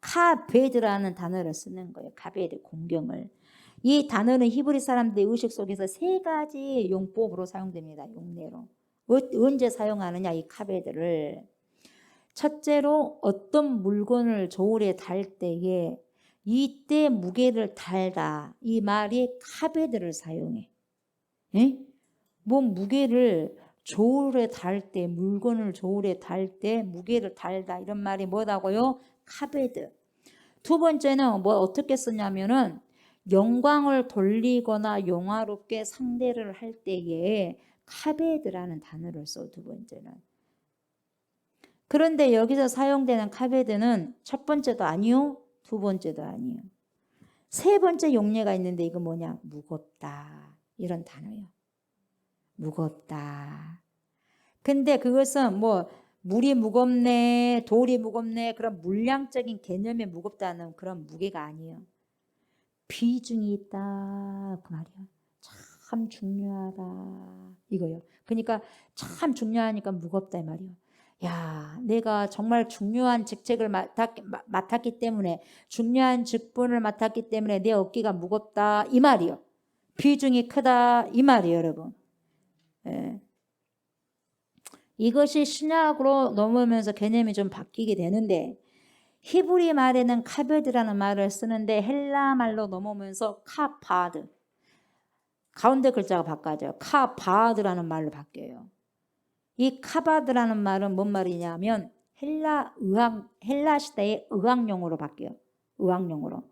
카베드라는 단어를 쓰는 거예요. 카베드 공경을. 이 단어는 히브리 사람들의 의식 속에서 세 가지 용법으로 사용됩니다. 용례로. 언제 사용하느냐 이 카베드를. 첫째로 어떤 물건을 저울에 달 때에 이때 무게를 달다. 이 말이 카베드를 사용해. 예? 뭐 무게를 저울에 달 때, 물건을 저울에 달 때 무게를 달다. 이런 말이 뭐라고요? 카베드. 두 번째는 뭐 어떻게 쓰냐면은 영광을 돌리거나 영화롭게 상대를 할 때에 카베드라는 단어를 써. 두 번째는. 그런데 여기서 사용되는 카베드는 첫 번째도 아니요, 두 번째도 아니요. 세 번째 용례가 있는데 이거 뭐냐? 무겁다. 이런 단어예요. 무겁다. 근데 그것은 뭐 물이 무겁네, 돌이 무겁네, 그런 물량적인 개념의 무겁다는 그런 무게가 아니에요. 비중이 있다. 그 말이야. 참 중요하다. 이거요. 그러니까 참 중요하니까 무겁다 이 말이요. 야, 내가 정말 중요한 직책을 맡았기 때문에, 중요한 직분을 맡았기 때문에 내 어깨가 무겁다 이 말이요. 비중이 크다 이 말이에요, 여러분. 예. 이것이 신약으로 넘으면서 개념이 좀 바뀌게 되는데, 히브리 말에는 카베드라는 말을 쓰는데 헬라 말로 넘어오면서 카바드, 가운데 글자가 바꿔져요. 카바드라는 말로 바뀌어요. 이 카바드라는 말은 뭔 말이냐면 헬라 시대의 의학용어로 바뀌어요. 의학용어로.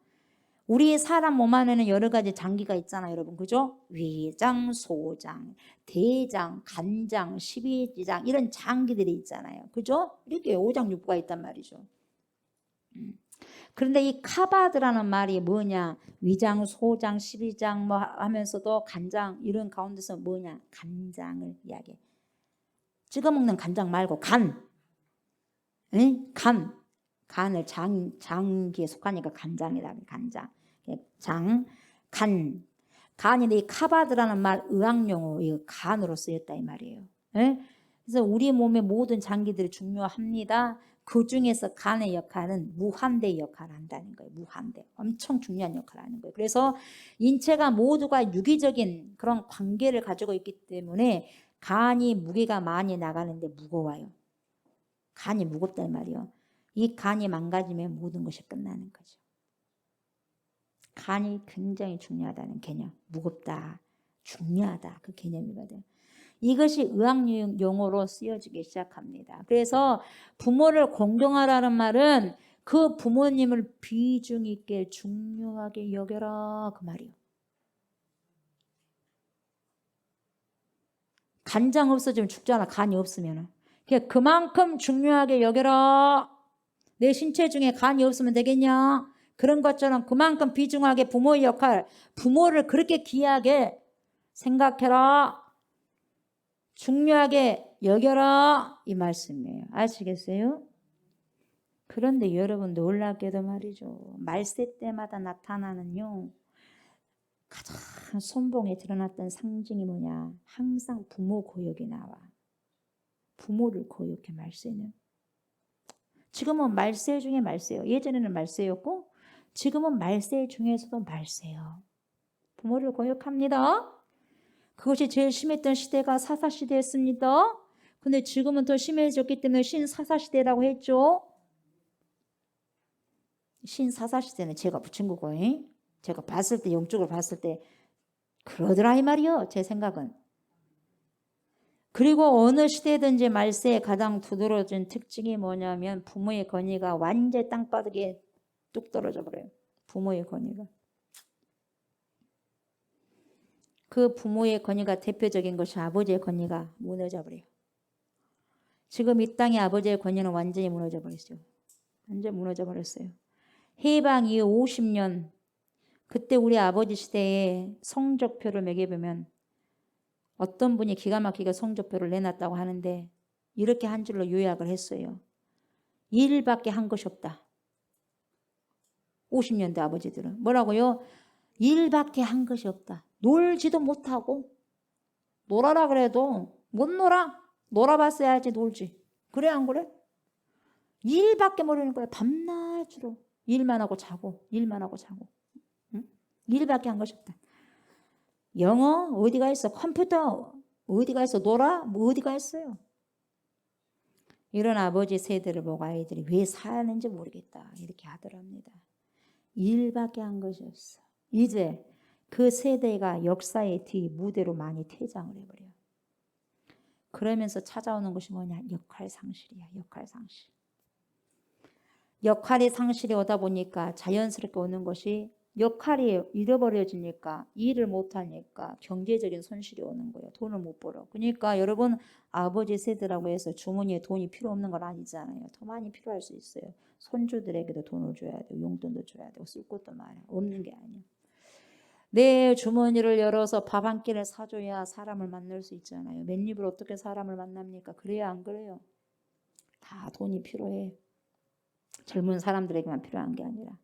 우리 사람 몸 안에는 여러 가지 장기가 있잖아요, 여러분. 그죠? 위장, 소장, 대장, 간장, 십이지장 이런 장기들이 있잖아요. 그죠? 이렇게 오장육부가 있단 말이죠. 그런데 이 카바드라는 말이 뭐냐? 위장, 소장, 십이장 뭐 하면서도 간장 이런 가운데서 뭐냐? 간장을 이야기해. 찍어 먹는 간장 말고 간. 응? 간을 장기에 속하니까 간장이라 간장. 간인데 이 카바드라는 말 의학용어 이 간으로 쓰였다 이 말이에요. 예? 그래서 우리 몸의 모든 장기들이 중요합니다. 그 중에서 간의 역할은 무한대 역할을 한다는 거예요. 무한대. 엄청 중요한 역할을 하는 거예요. 그래서 인체가 모두가 유기적인 그런 관계를 가지고 있기 때문에 간이 무게가 많이 나가는데 무거워요. 간이 무겁단 말이에요. 이 간이 망가지면 모든 것이 끝나는 거죠. 간이 굉장히 중요하다는 개념. 무겁다, 중요하다 그 개념이거든. 이것이 의학 용어로 쓰여지기 시작합니다. 그래서 부모를 공경하라는 말은 그 부모님을 비중 있게 중요하게 여겨라 그 말이에요. 간장 없어지면 죽잖아. 간이 없으면. 그만큼 중요하게 여겨라. 내 신체 중에 간이 없으면 되겠냐? 그런 것처럼 그만큼 비중하게 부모의 역할, 부모를 그렇게 귀하게 생각해라. 중요하게 여겨라. 이 말씀이에요. 아시겠어요? 그런데 여러분 놀랍게도 말이죠. 말세 때마다 나타나는요. 가장 선봉에 드러났던 상징이 뭐냐? 항상 부모 고역이 나와. 부모를 고역해 말세는. 지금은 말세 중에 말세요. 예전에는 말세였고 지금은 말세 중에서도 말세요. 부모를 고역합니다. 그것이 제일 심했던 시대가 사사시대였습니다. 근데 지금은 더 심해졌기 때문에 신사사시대라고 했죠. 신사사시대는 제가 붙인 거고 제가 봤을 때 영적으로 봤을 때 그러더라 이 말이요. 제 생각은. 그리고 어느 시대든지 말세에 가장 두드러진 특징이 뭐냐면 부모의 권위가 완전 땅바닥에 뚝 떨어져 버려요. 부모의 권위가. 그 부모의 권위가 대표적인 것이 아버지의 권위가 무너져 버려요. 지금 이 땅의 아버지의 권위는 완전히 무너져 버렸어요. 완전 무너져 버렸어요. 해방 이후 50년 그때 우리 아버지 시대에 성적표를 매겨보면 어떤 분이 기가 막히게 성적표를 내놨다고 하는데 이렇게 한 줄로 요약을 했어요. 일밖에 한 것이 없다. 50년대 아버지들은 뭐라고요? 일밖에 한 것이 없다. 놀지도 못하고 놀아라 그래도 못 놀아. 놀아봤어야지 놀지. 그래 안 그래? 일밖에 모르는 거야. 밤낮으로 일만 하고 자고 일만 하고 자고. 응? 일밖에 한 것이 없다. 영어 어디가 있어? 컴퓨터 어디가 있어? 놀아? 뭐 어디가 있어요? 이런 아버지 세대를 보고 아이들이 왜 사는지 모르겠다 이렇게 하더랍니다. 일밖에 한 것이 없어. 이제 그 세대가 역사의 뒤 무대로 많이 퇴장을 해버려요. 그러면서 찾아오는 것이 뭐냐? 역할 상실이야. 역할 상실. 역할의 상실이 오다 보니까 자연스럽게 오는 것이 역할이 잃어버려지니까 일을 못하니까 경제적인 손실이 오는 거예요. 돈을 못 벌어. 그러니까 여러분 아버지 세대라고 해서 주머니에 돈이 필요 없는 건 아니잖아요. 더 많이 필요할 수 있어요. 손주들에게도 돈을 줘야 되고 용돈도 줘야 되고 쓸 것도 많아요. 없는 게 아니에요. 내 주머니를 열어서 밥 한 끼를 사줘야 사람을 만날 수 있잖아요. 맨입으로 어떻게 사람을 만납니까? 그래야 안 그래요? 다 돈이 필요해. 젊은 사람들에게만 필요한 게 아니라.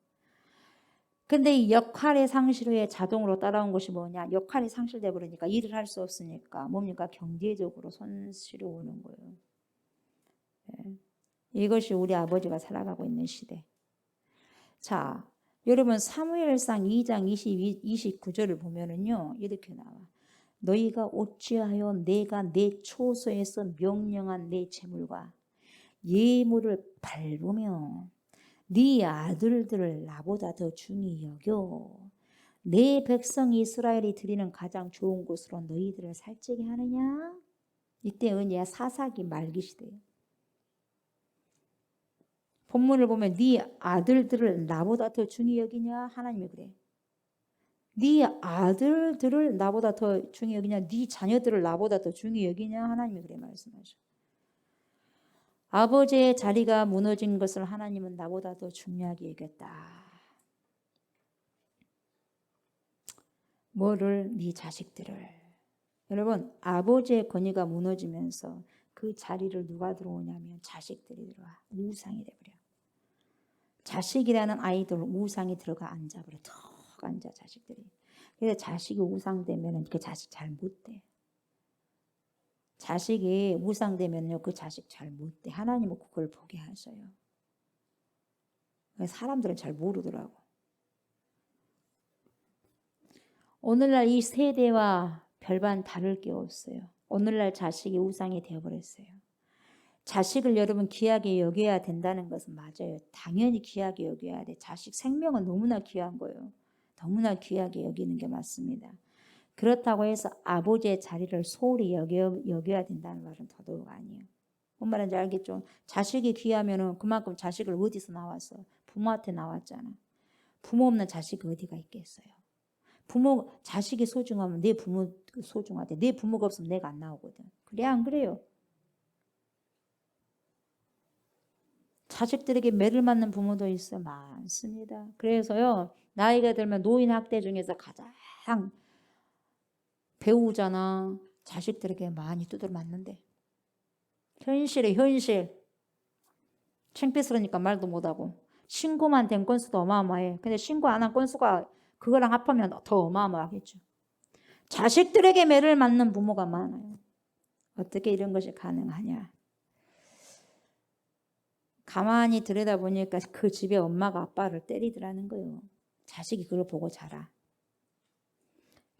근데 이 역할의 상실 후에 자동으로 따라온 것이 뭐냐? 역할이 상실돼 버리니까 일을 할 수 없으니까 뭡니까? 경제적으로 손실이 오는 거예요. 네. 이것이 우리 아버지가 살아가고 있는 시대. 자, 여러분 사무엘상 2장 29절을 보면은요. 이렇게 나와. 너희가 어찌하여 내가 내 초소에서 명령한 내 재물과 예물을 밟으며 네 아들들을 나보다 더 중히 여겨 내 백성 이스라엘이 드리는 가장 좋은 곳으로 너희들을 살찌게 하느냐? 이때 은혜야 사사기 말기 시대예요. 본문을 보면 네 아들들을 나보다 더 중히 여기냐? 하나님이 그래. 네 아들들을 나보다 더 중히 여기냐? 네 자녀들을 나보다 더 중히 여기냐? 하나님이 그래 말씀하셔. 아버지의 자리가 무너진 것을 하나님은 나보다 더 중요하게 여겼다. 뭐를? 네 자식들을. 여러분 아버지의 권위가 무너지면서 그 자리를 누가 들어오냐면 자식들이 들어와. 우상이 돼버려. 자식이라는 아이들 우상이 들어가 앉아버려. 턱 앉아 자식들이. 그래서 자식이 우상되면 그 자식 잘 못 돼. 자식이 우상되면요 그 자식 잘 못 돼. 하나님은 그걸 보게 하셔요. 사람들은 잘 모르더라고. 오늘날 이 세대와 별반 다를 게 없어요. 오늘날 자식이 우상이 되어버렸어요. 자식을 여러분 귀하게 여겨야 된다는 것은 맞아요. 당연히 귀하게 여겨야 돼. 자식 생명은 너무나 귀한 거예요. 너무나 귀하게 여기는 게 맞습니다. 그렇다고 해서 아버지의 자리를 소홀히 여겨야 된다는 말은 더더욱 아니에요. 뭔 말인지 알겠죠? 자식이 귀하면은 그만큼 자식을 어디서 나왔어? 부모한테 나왔잖아. 부모 없는 자식이 어디가 있겠어요? 자식이 소중하면 내 부모 소중하대. 내 부모가 없으면 내가 안 나오거든. 그래 안 그래요? 자식들에게 매를 맞는 부모도 있어 많습니다. 그래서요 나이가 들면 노인 학대 중에서 가장 배우잖아. 자식들에게 많이 두드려 맞는데. 현실에 현실. 창피스러우니까 말도 못하고. 신고만 된 건수도 어마어마해. 근데 신고 안 한 건수가 그거랑 합하면 더 어마어마하겠죠. 자식들에게 매를 맞는 부모가 많아요. 어떻게 이런 것이 가능하냐. 가만히 들여다보니까 그 집에 엄마가 아빠를 때리더라는 거예요. 자식이 그걸 보고 자라.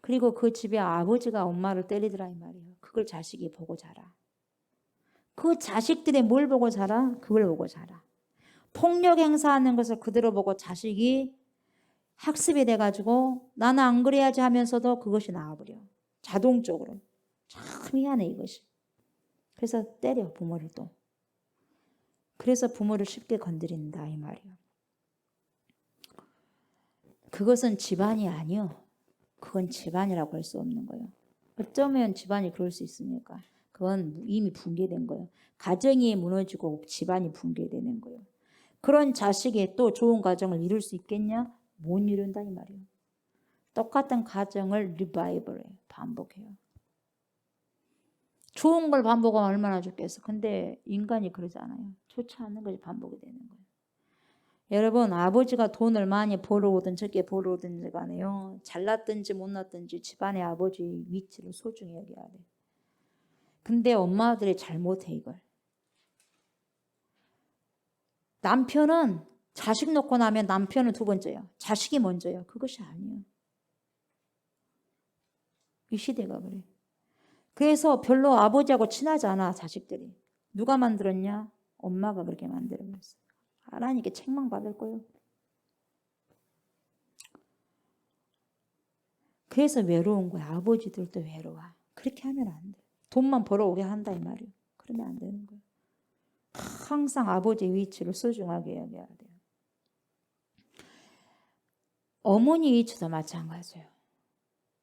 그리고 그 집에 아버지가 엄마를 때리더라 이 말이에요. 그걸 자식이 보고 자라. 그 자식들이 뭘 보고 자라? 그걸 보고 자라. 폭력 행사하는 것을 그대로 보고 자식이 학습이 돼가지고 나는 안 그래야지 하면서도 그것이 나와버려. 자동적으로. 참 희한해 이것이. 그래서 때려 부모를 또. 그래서 부모를 쉽게 건드린다 이 말이에요. 그것은 집안이 아니요. 그건 집안이라고 할 수 없는 거예요. 어쩌면 집안이 그럴 수 있습니까? 그건 이미 붕괴된 거예요. 가정이 무너지고 집안이 붕괴되는 거예요. 그런 자식이 또 좋은 가정을 이룰 수 있겠냐? 못 이룬다 이 말이에요. 똑같은 가정을 리바이벌해요. 반복해요. 좋은 걸 반복하면 얼마나 좋겠어. 근데 인간이 그러지 않아요. 좋지 않은 것이 반복이 되는 거예요. 여러분 아버지가 돈을 많이 벌어오든 적게 벌어오든지 간에요. 잘났든지 못났든지 집안의 아버지 위치를 소중히 여겨야 돼. 근데 엄마들이 잘못해 이걸. 남편은 자식 놓고 나면 남편은 두 번째요. 자식이 먼저요. 그것이 아니에요. 이 시대가 그래. 그래서 별로 아버지하고 친하지 않아 자식들이. 누가 만들었냐? 엄마가 그렇게 만들어버렸어요. 하나님께 책망받을 거예요. 그래서 외로운 거야. 아버지들도 외로워. 그렇게 하면 안 돼. 돈만 벌어오게 한다 이 말이에요. 그러면 안 되는 거예요. 항상 아버지의 위치를 소중하게 여겨야 돼요. 어머니 위치도 마찬가지예요.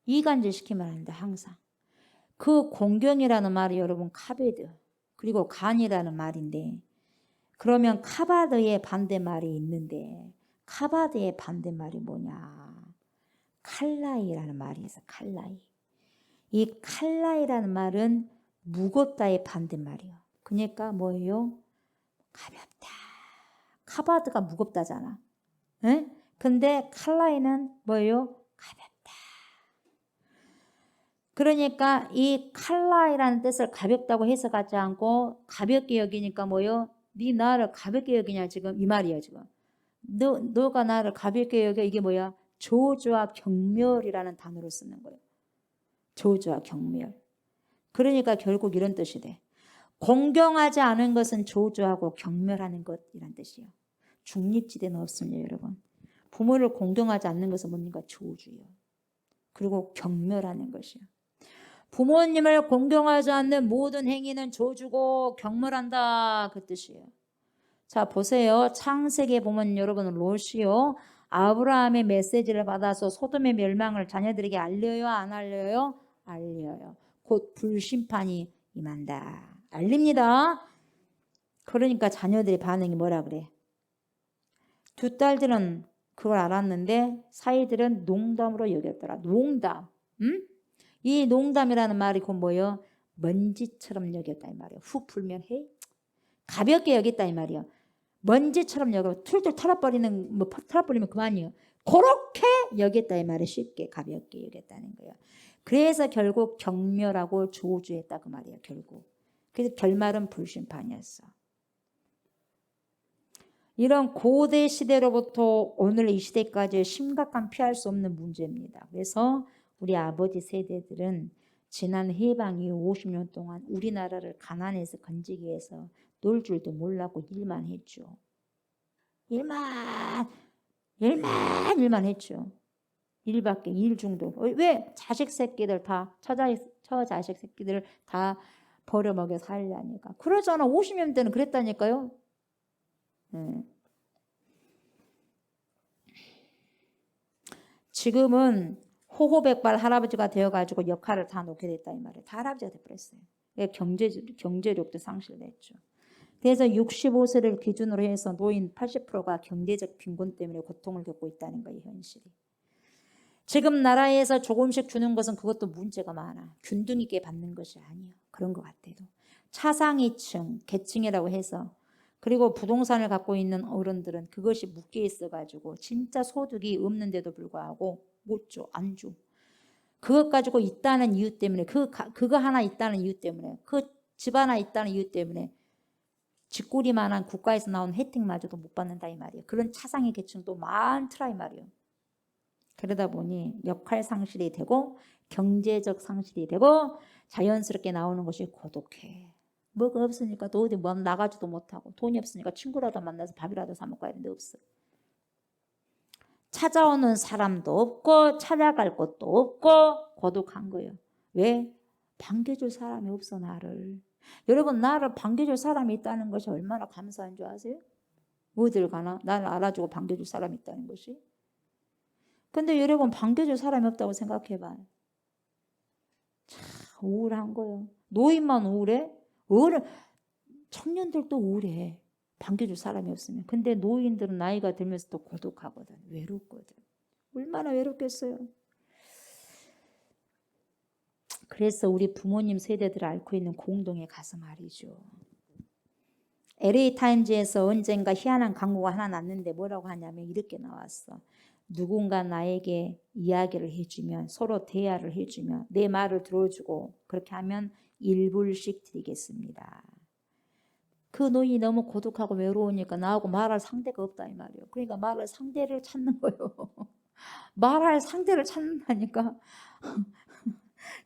이간질 시키면 안 돼. 항상. 그 공경이라는 말이 여러분 카베드 그리고 간이라는 말인데 그러면 카바드의 반대말이 있는데 카바드의 반대말이 뭐냐? 칼라이라는 말이 있어. 칼라이. 이 칼라이라는 말은 무겁다의 반대말이에요. 그러니까 뭐예요? 가볍다. 카바드가 무겁다잖아. 에? 근데 칼라이는 뭐예요? 가볍다. 그러니까 이 칼라이라는 뜻을 가볍다고 해석하지 않고 가볍게 여기니까 뭐예요? 네 나를 가볍게 여기냐 지금 이 말이에요 지금. 너가 나를 가볍게 여겨 이게 뭐야? 저주와 경멸이라는 단어를 쓰는 거예요. 저주와 경멸. 그러니까 결국 이런 뜻이 돼. 공경하지 않은 것은 저주하고 경멸하는 것이란 뜻이에요. 중립지대는 없습니다 여러분. 부모를 공경하지 않는 것은 뭡니까? 저주예요. 그리고 경멸하는 것이에요. 부모님을 공경하지 않는 모든 행위는 저주고 경멸한다 그 뜻이에요. 자 보세요. 창세기에 보면 여러분 롯이요. 아브라함의 메시지를 받아서 소돔의 멸망을 자녀들에게 알려요? 안 알려요? 알려요. 곧 불심판이 임한다. 알립니다. 그러니까 자녀들의 반응이 뭐라 그래? 두 딸들은 그걸 알았는데 사이들은 농담으로 여겼더라. 농담. 응? 이 농담이라는 말이 곧 뭐예요? 먼지처럼 여겼다 이 말이에요. 후 불면 해. 가볍게 여겼다 이 말이에요. 먼지처럼 여겨 툴툴 털어버리는 뭐 털어버리면 그만이에요. 그렇게 여겼다 이 말이에요. 쉽게 가볍게 여겼다는 거예요. 그래서 결국 경멸하고 저주했다 그 말이에요. 결국. 그래서 결말은 불심판이었어. 이런 고대 시대로부터 오늘 이 시대까지 심각한 피할 수 없는 문제입니다. 그래서 우리 아버지 세대들은 지난 해방 이후 50년 동안 우리나라를 가난에서 건지기 위해서 놀 줄도 몰랐고 일만 했죠. 일만 했죠. 일밖에 일 중독. 왜 자식 새끼들 다 처자식 새끼들 다 버려먹여 살려니까. 그러잖아. 50년 때는 그랬다니까요. 지금은 호호백발 할아버지가 되어가지고 역할을 다 놓게 됐다 이 말이에요. 다 할아버지가 돼버렸어요. 경제력도 상실됐죠. 그래서 65세를 기준으로 해서 노인 80%가 경제적 빈곤 때문에 고통을 겪고 있다는 거예요. 현실이. 지금 나라에서 조금씩 주는 것은 그것도 문제가 많아. 균등 있게 받는 것이 아니에요. 그런 것 같아도. 차상위층, 계층이라고 해서 그리고 부동산을 갖고 있는 어른들은 그것이 묶여 있어가지고 진짜 소득이 없는데도 불구하고 못 줘, 안 줘. 그것 가지고 있다는 이유 때문에 그거 하나 있다는 이유 때문에 그 집 하나 있다는 이유 때문에 쥐꼬리만한 국가에서 나온 혜택마저도 못 받는다 이 말이에요. 그런 차상위 계층도 많더라 이 말이에요. 그러다 보니 역할 상실이 되고 경제적 상실이 되고 자연스럽게 나오는 것이 고독해. 뭐가 없으니까 또 어디 뭐 나가지도 못하고 돈이 없으니까 친구라도 만나서 밥이라도 사 먹고 하는데 없어. 찾아오는 사람도 없고 찾아갈 곳도 없고 고독한 거예요. 왜? 반겨줄 사람이 없어 나를. 여러분 나를 반겨줄 사람이 있다는 것이 얼마나 감사한 줄 아세요? 어딜 가나 나를 알아주고 반겨줄 사람이 있다는 것이. 근데 여러분 반겨줄 사람이 없다고 생각해봐. 참 우울한 거예요. 노인만 우울해? 청년들도 우울해. 반겨줄 사람이 없으면. 근데 노인들은 나이가 들면서 또 고독하거든. 외롭거든. 얼마나 외롭겠어요. 그래서 우리 부모님 세대들을 앓고 있는 공동의 가슴 말이죠. LA 타임즈에서 언젠가 희한한 광고가 하나 났는데 뭐라고 하냐면 이렇게 나왔어. 누군가 나에게 이야기를 해주면 서로 대화를 해주면 내 말을 들어주고 그렇게 하면 1불씩 드리겠습니다. 그 노인이 너무 고독하고 외로우니까 나하고 말할 상대가 없다 이 말이에요. 그러니까 말할 상대를 찾는 거예요. 말할 상대를 찾는다니까.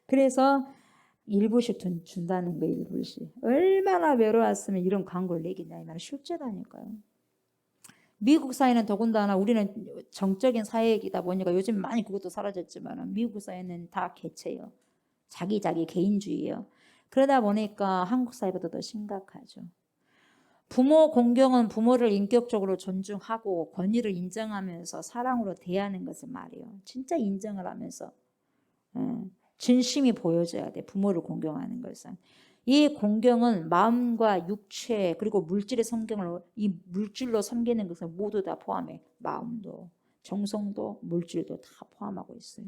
그래서 일부씩 준다는 거, 일부씩. 얼마나 외로웠으면 이런 광고를 내겠냐, 이 말은 실제라니까요. 미국 사회는 더군다나 우리는 정적인 사회이다 보니까 요즘 많이 그것도 사라졌지만 미국 사회는 다 개체예요. 자기 개인주의예요. 그러다 보니까 한국 사회보다 더 심각하죠. 부모 공경은 부모를 인격적으로 존중하고 권위를 인정하면서 사랑으로 대하는 것을 말이에요. 진짜 인정을 하면서 진심이 보여져야 돼. 부모를 공경하는 것은. 이 공경은 마음과 육체 그리고 물질의 성경을 이 물질로 섬기는 것을 모두 다 포함해. 마음도 정성도 물질도 다 포함하고 있어요.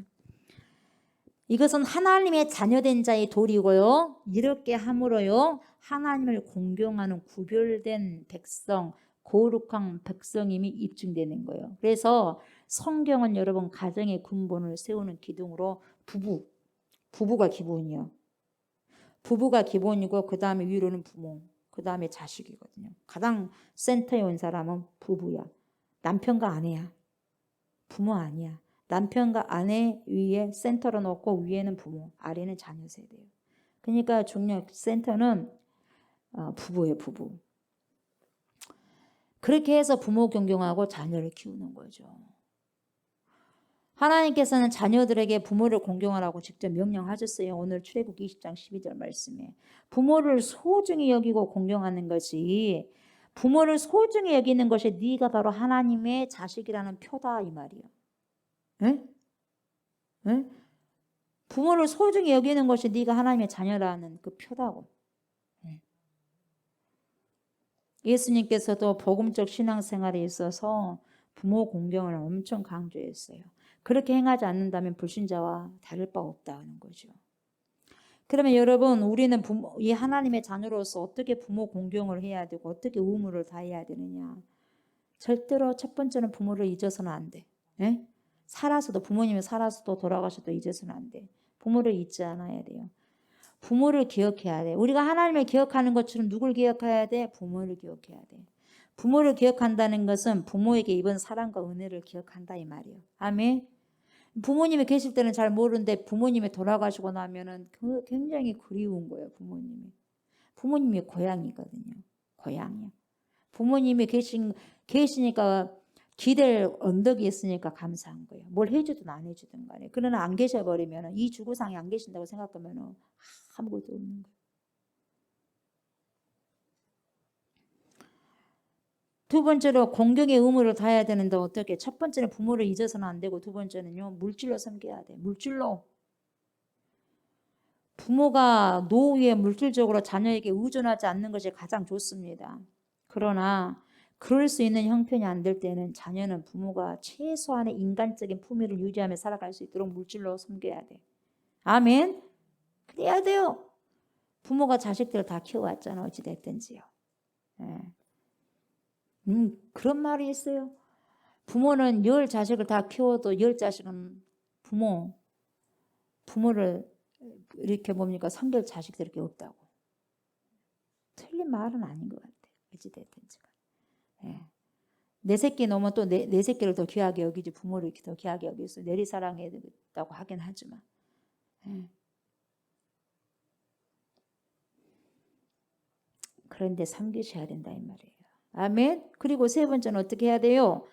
이것은 하나님의 자녀된 자의 도리고요. 이렇게 함으로요. 하나님을 공경하는 구별된 백성, 거룩한 백성임이 입증되는 거예요. 그래서 성경은 여러분 가정의 근본을 세우는 기둥으로 부부가 기본이요. 부부가 기본이고 그 다음에 위로는 부모, 그 다음에 자식이거든요. 가장 센터에 온 사람은 부부야. 남편과 아내야. 부모 아니야. 남편과 아내 위에 센터로 놓고 위에는 부모, 아래는 자녀 세대예요. 그러니까 센터는 부부예요, 부부. 그렇게 해서 부모 경경하고 자녀를 키우는 거죠. 하나님께서는 자녀들에게 부모를 공경하라고 직접 명령하셨어요. 오늘 출애굽기 20장 12절 말씀에. 부모를 소중히 여기고 공경하는 것이 부모를 소중히 여기는 것이 네가 바로 하나님의 자식이라는 표다 이 말이에요. 에? 에? 부모를 소중히 여기는 것이 네가 하나님의 자녀라는 그 표다고. 예수님께서도 복음적 신앙생활에 있어서 부모 공경을 엄청 강조했어요. 그렇게 행하지 않는다면 불신자와 다를 바 없다는 거죠. 그러면 여러분 우리는 이 하나님의 자녀로서 어떻게 부모 공경을 해야 되고 어떻게 의무를 다해야 되느냐. 절대로 첫 번째는 부모를 잊어서는 안 돼. 에? 부모님이 살아서도 돌아가셔도 잊어서는 안 돼. 부모를 잊지 않아야 돼요. 부모를 기억해야 돼. 우리가 하나님을 기억하는 것처럼 누굴 기억해야 돼? 부모를 기억해야 돼. 부모를 기억한다는 것은 부모에게 입은 사랑과 은혜를 기억한다 이 말이에요. 아멘. 부모님이 계실 때는 잘 모르는데 부모님이 돌아가시고 나면은 굉장히 그리운 거예요. 부모님이 고향이거든요. 고향이요. 부모님이 계시니까 기댈 언덕이 있으니까 감사한 거예요. 뭘 해주든 안 해주든 간에. 그러나 안 계셔버리면 이 주구상에 안 계신다고 생각하면 아무것도 없는 거예요. 두 번째로 공경의 의무를 다해야 되는데 어떻게? 첫 번째는 부모를 잊어서는 안 되고 두 번째는요. 물질로 섬겨야 돼. 물질로. 부모가 노후에 물질적으로 자녀에게 의존하지 않는 것이 가장 좋습니다. 그러나 그럴 수 있는 형편이 안 될 때는 자녀는 부모가 최소한의 인간적인 품위를 유지하며 살아갈 수 있도록 물질로 섬겨야 돼. 아멘. 그래야 돼요. 부모가 자식들을 다 키워왔잖아. 어찌됐든지요. 예. 그런 말이 있어요. 부모는 10 자식을 다 키워도 10 자식은 부모를 이렇게 뭡니까 섬길 자식들이 없다고. 틀린 말은 아닌 것 같아요. 어찌됐든지. 예. 내 새끼 넘어 또 내 새끼를 더 귀하게 여기지 부모를 이렇게 더 귀하게 여기서 내리사랑했다고 하긴 하지만. 예. 그런데 섬기셔야 된다 이 말이에요. 아멘. 그리고 세 번째는 어떻게 해야 돼요?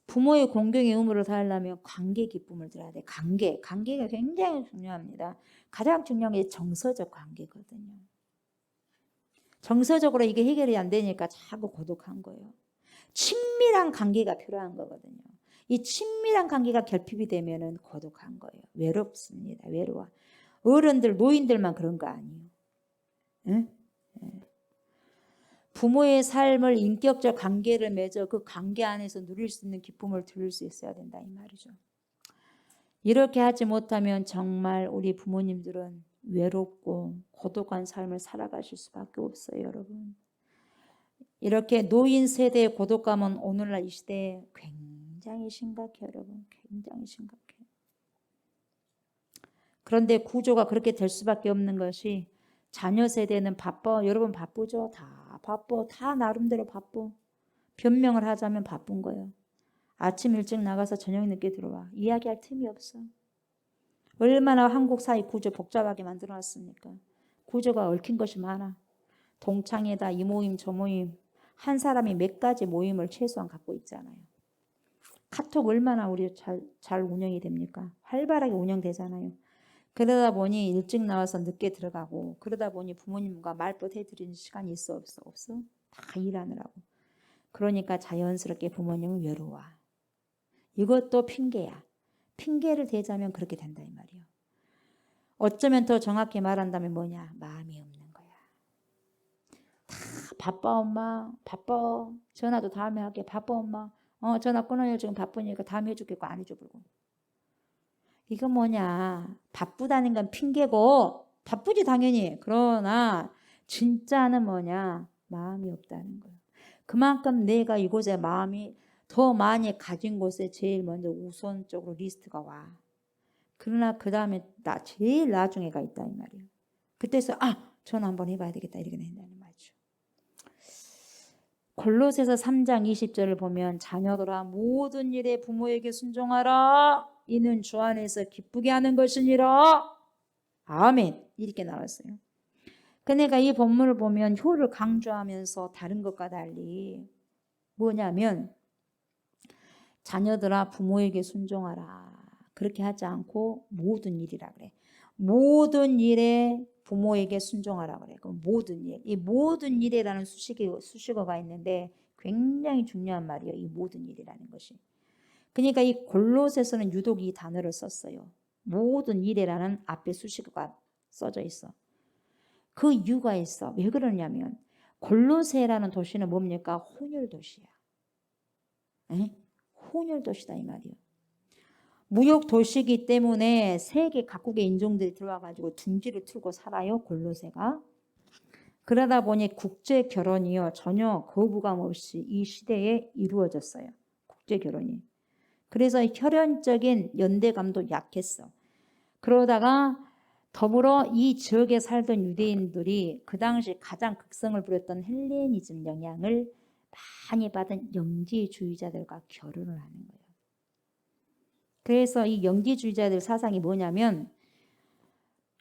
부모의 공경의 의무를 다하려면 관계 기쁨을 들어야 돼. 관계가 굉장히 중요합니다. 가장 중요한 게 정서적 관계거든요. 정서적으로 이게 해결이 안 되니까 자꾸 고독한 거예요. 친밀한 관계가 필요한 거거든요. 이 친밀한 관계가 결핍이 되면은 고독한 거예요. 외롭습니다. 외로워. 어른들, 노인들만 그런 거 아니에요. 응? 부모의 삶을 인격적 관계를 맺어 그 관계 안에서 누릴 수 있는 기쁨을 들을 수 있어야 된다 이 말이죠. 이렇게 하지 못하면 정말 우리 부모님들은 외롭고 고독한 삶을 살아가실 수밖에 없어요, 여러분. 이렇게 노인 세대의 고독감은 오늘날 이 시대에 굉장히 심각해요, 여러분. 굉장히 심각해요. 그런데 구조가 그렇게 될 수밖에 없는 것이 자녀 세대는 바빠. 여러분 바쁘죠? 다 바빠. 다 나름대로 바빠. 변명을 하자면 바쁜 거예요. 아침 일찍 나가서 저녁 늦게 들어와. 이야기할 틈이 없어. 얼마나 한국 사회 구조 복잡하게 만들어놨습니까? 구조가 얽힌 것이 많아. 동창회다, 이 모임, 저 모임. 한 사람이 몇 가지 모임을 최소한 갖고 있잖아요. 카톡 얼마나 우리 잘 운영이 됩니까? 활발하게 운영되잖아요. 그러다 보니 일찍 나와서 늦게 들어가고, 그러다 보니 부모님과 말벗 해드리는 시간이 있어 없어? 없어? 다 일하느라고. 그러니까 자연스럽게 부모님은 외로워. 이것도 핑계야. 핑계를 대자면 그렇게 된다 이 말이에요. 어쩌면 더 정확히 말한다면 뭐냐? 마음이 없는 거야. 다 바빠 엄마. 바빠. 전화도 다음에 할게. 바빠 엄마. 전화 끊어요. 지금 바쁘니까 다음에 해줄게고 안 해줘버리고. 이거 뭐냐? 바쁘다는 건 핑계고 바쁘지 당연히. 그러나 진짜는 뭐냐? 마음이 없다는 거예요. 그만큼 내가 이곳에 마음이 더 많이 가진 곳에 제일 먼저 우선적으로 리스트가 와. 그러나 그 다음에 제일 나중에가 있다 이 말이에요. 그때서 전화 한번 해봐야 되겠다 이렇게 된다는 말이죠. 골로새서 3장 20절을 보면 자녀들아 모든 일에 부모에게 순종하라. 이는 주 안에서 기쁘게 하는 것이니라. 아멘. 이렇게 나왔어요. 그러니까 이 본문을 보면 효를 강조하면서 다른 것과 달리 뭐냐면 자녀들아 부모에게 순종하라. 그렇게 하지 않고 모든 일이라 그래. 모든 일에 부모에게 순종하라 그래. 그 모든 일. 이 모든 일이라는 수식어가 있는데 굉장히 중요한 말이에요. 이 모든 일이라는 것이. 그러니까 이 골로새서는 유독 이 단어를 썼어요. 모든 일이라는 앞에 수식어가 써져 있어. 그 이유가 있어. 왜 그러냐면 골로새라는 도시는 뭡니까? 혼혈 도시야. 혼혈 도시다 이 말이에요. 무역 도시이기 때문에 세계 각국의 인종들이 들어와가지고 둥지를 틀고 살아요. 골로새가. 그러다 보니 국제 결혼이요 전혀 거부감 없이 이 시대에 이루어졌어요. 국제 결혼이. 그래서 혈연적인 연대감도 약했어. 그러다가 더불어 이 지역에 살던 유대인들이 그 당시 가장 극성을 부렸던 헬레니즘 영향을 많이 받은 영지주의자들과 결혼을 하는 거예요. 그래서 이 영지주의자들 사상이 뭐냐면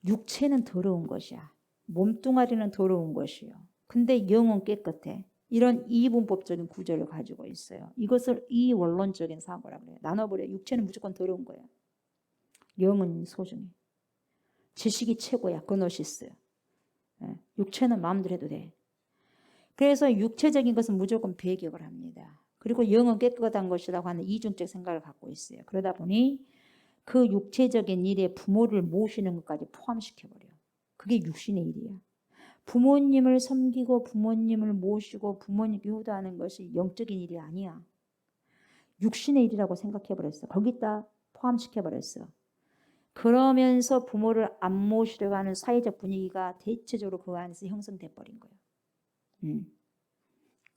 육체는 더러운 것이야. 몸뚱아리는 더러운 것이요. 근데 영은 깨끗해. 이런 이분법적인 구조를 가지고 있어요. 이것을 이원론적인 사고라고 해요. 나눠버려. 육체는 무조건 더러운 거야. 영은 소중해. 지식이 최고야. 그노시스. 육체는 마음대로 해도 돼. 그래서 육체적인 것은 무조건 배격을 합니다. 그리고 영은 깨끗한 것이라고 하는 이중적 생각을 갖고 있어요. 그러다 보니 그 육체적인 일에 부모를 모시는 것까지 포함시켜버려요. 그게 육신의 일이야. 부모님을 섬기고 부모님을 모시고 부모님께 효도하는 것이 영적인 일이 아니야. 육신의 일이라고 생각해버렸어. 거기다 포함시켜버렸어. 그러면서 부모를 안 모시려고 하는 사회적 분위기가 대체적으로 그 안에서 형성돼 버린 거예요.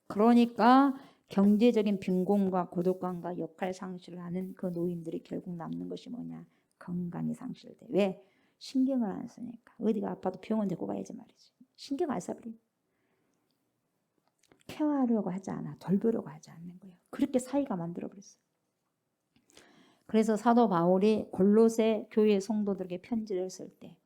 그러니까 경제적인 빈곤과 고독감과 역할 상실을 하는 그 노인들이 결국 남는 것이 뭐냐? 건강이 상실돼. 왜? 신경을 안 쓰니까. 어디가 아파도 병원 데리고 가야지 말이지. 신경 안 써버려. 케어하려고 하지 않아. 돌보려고 하지 않는 거예요. 그렇게 사이가 만들어버렸어요. 그래서 사도 바울이 골로새 교회 성도들에게 편지를 쓸 때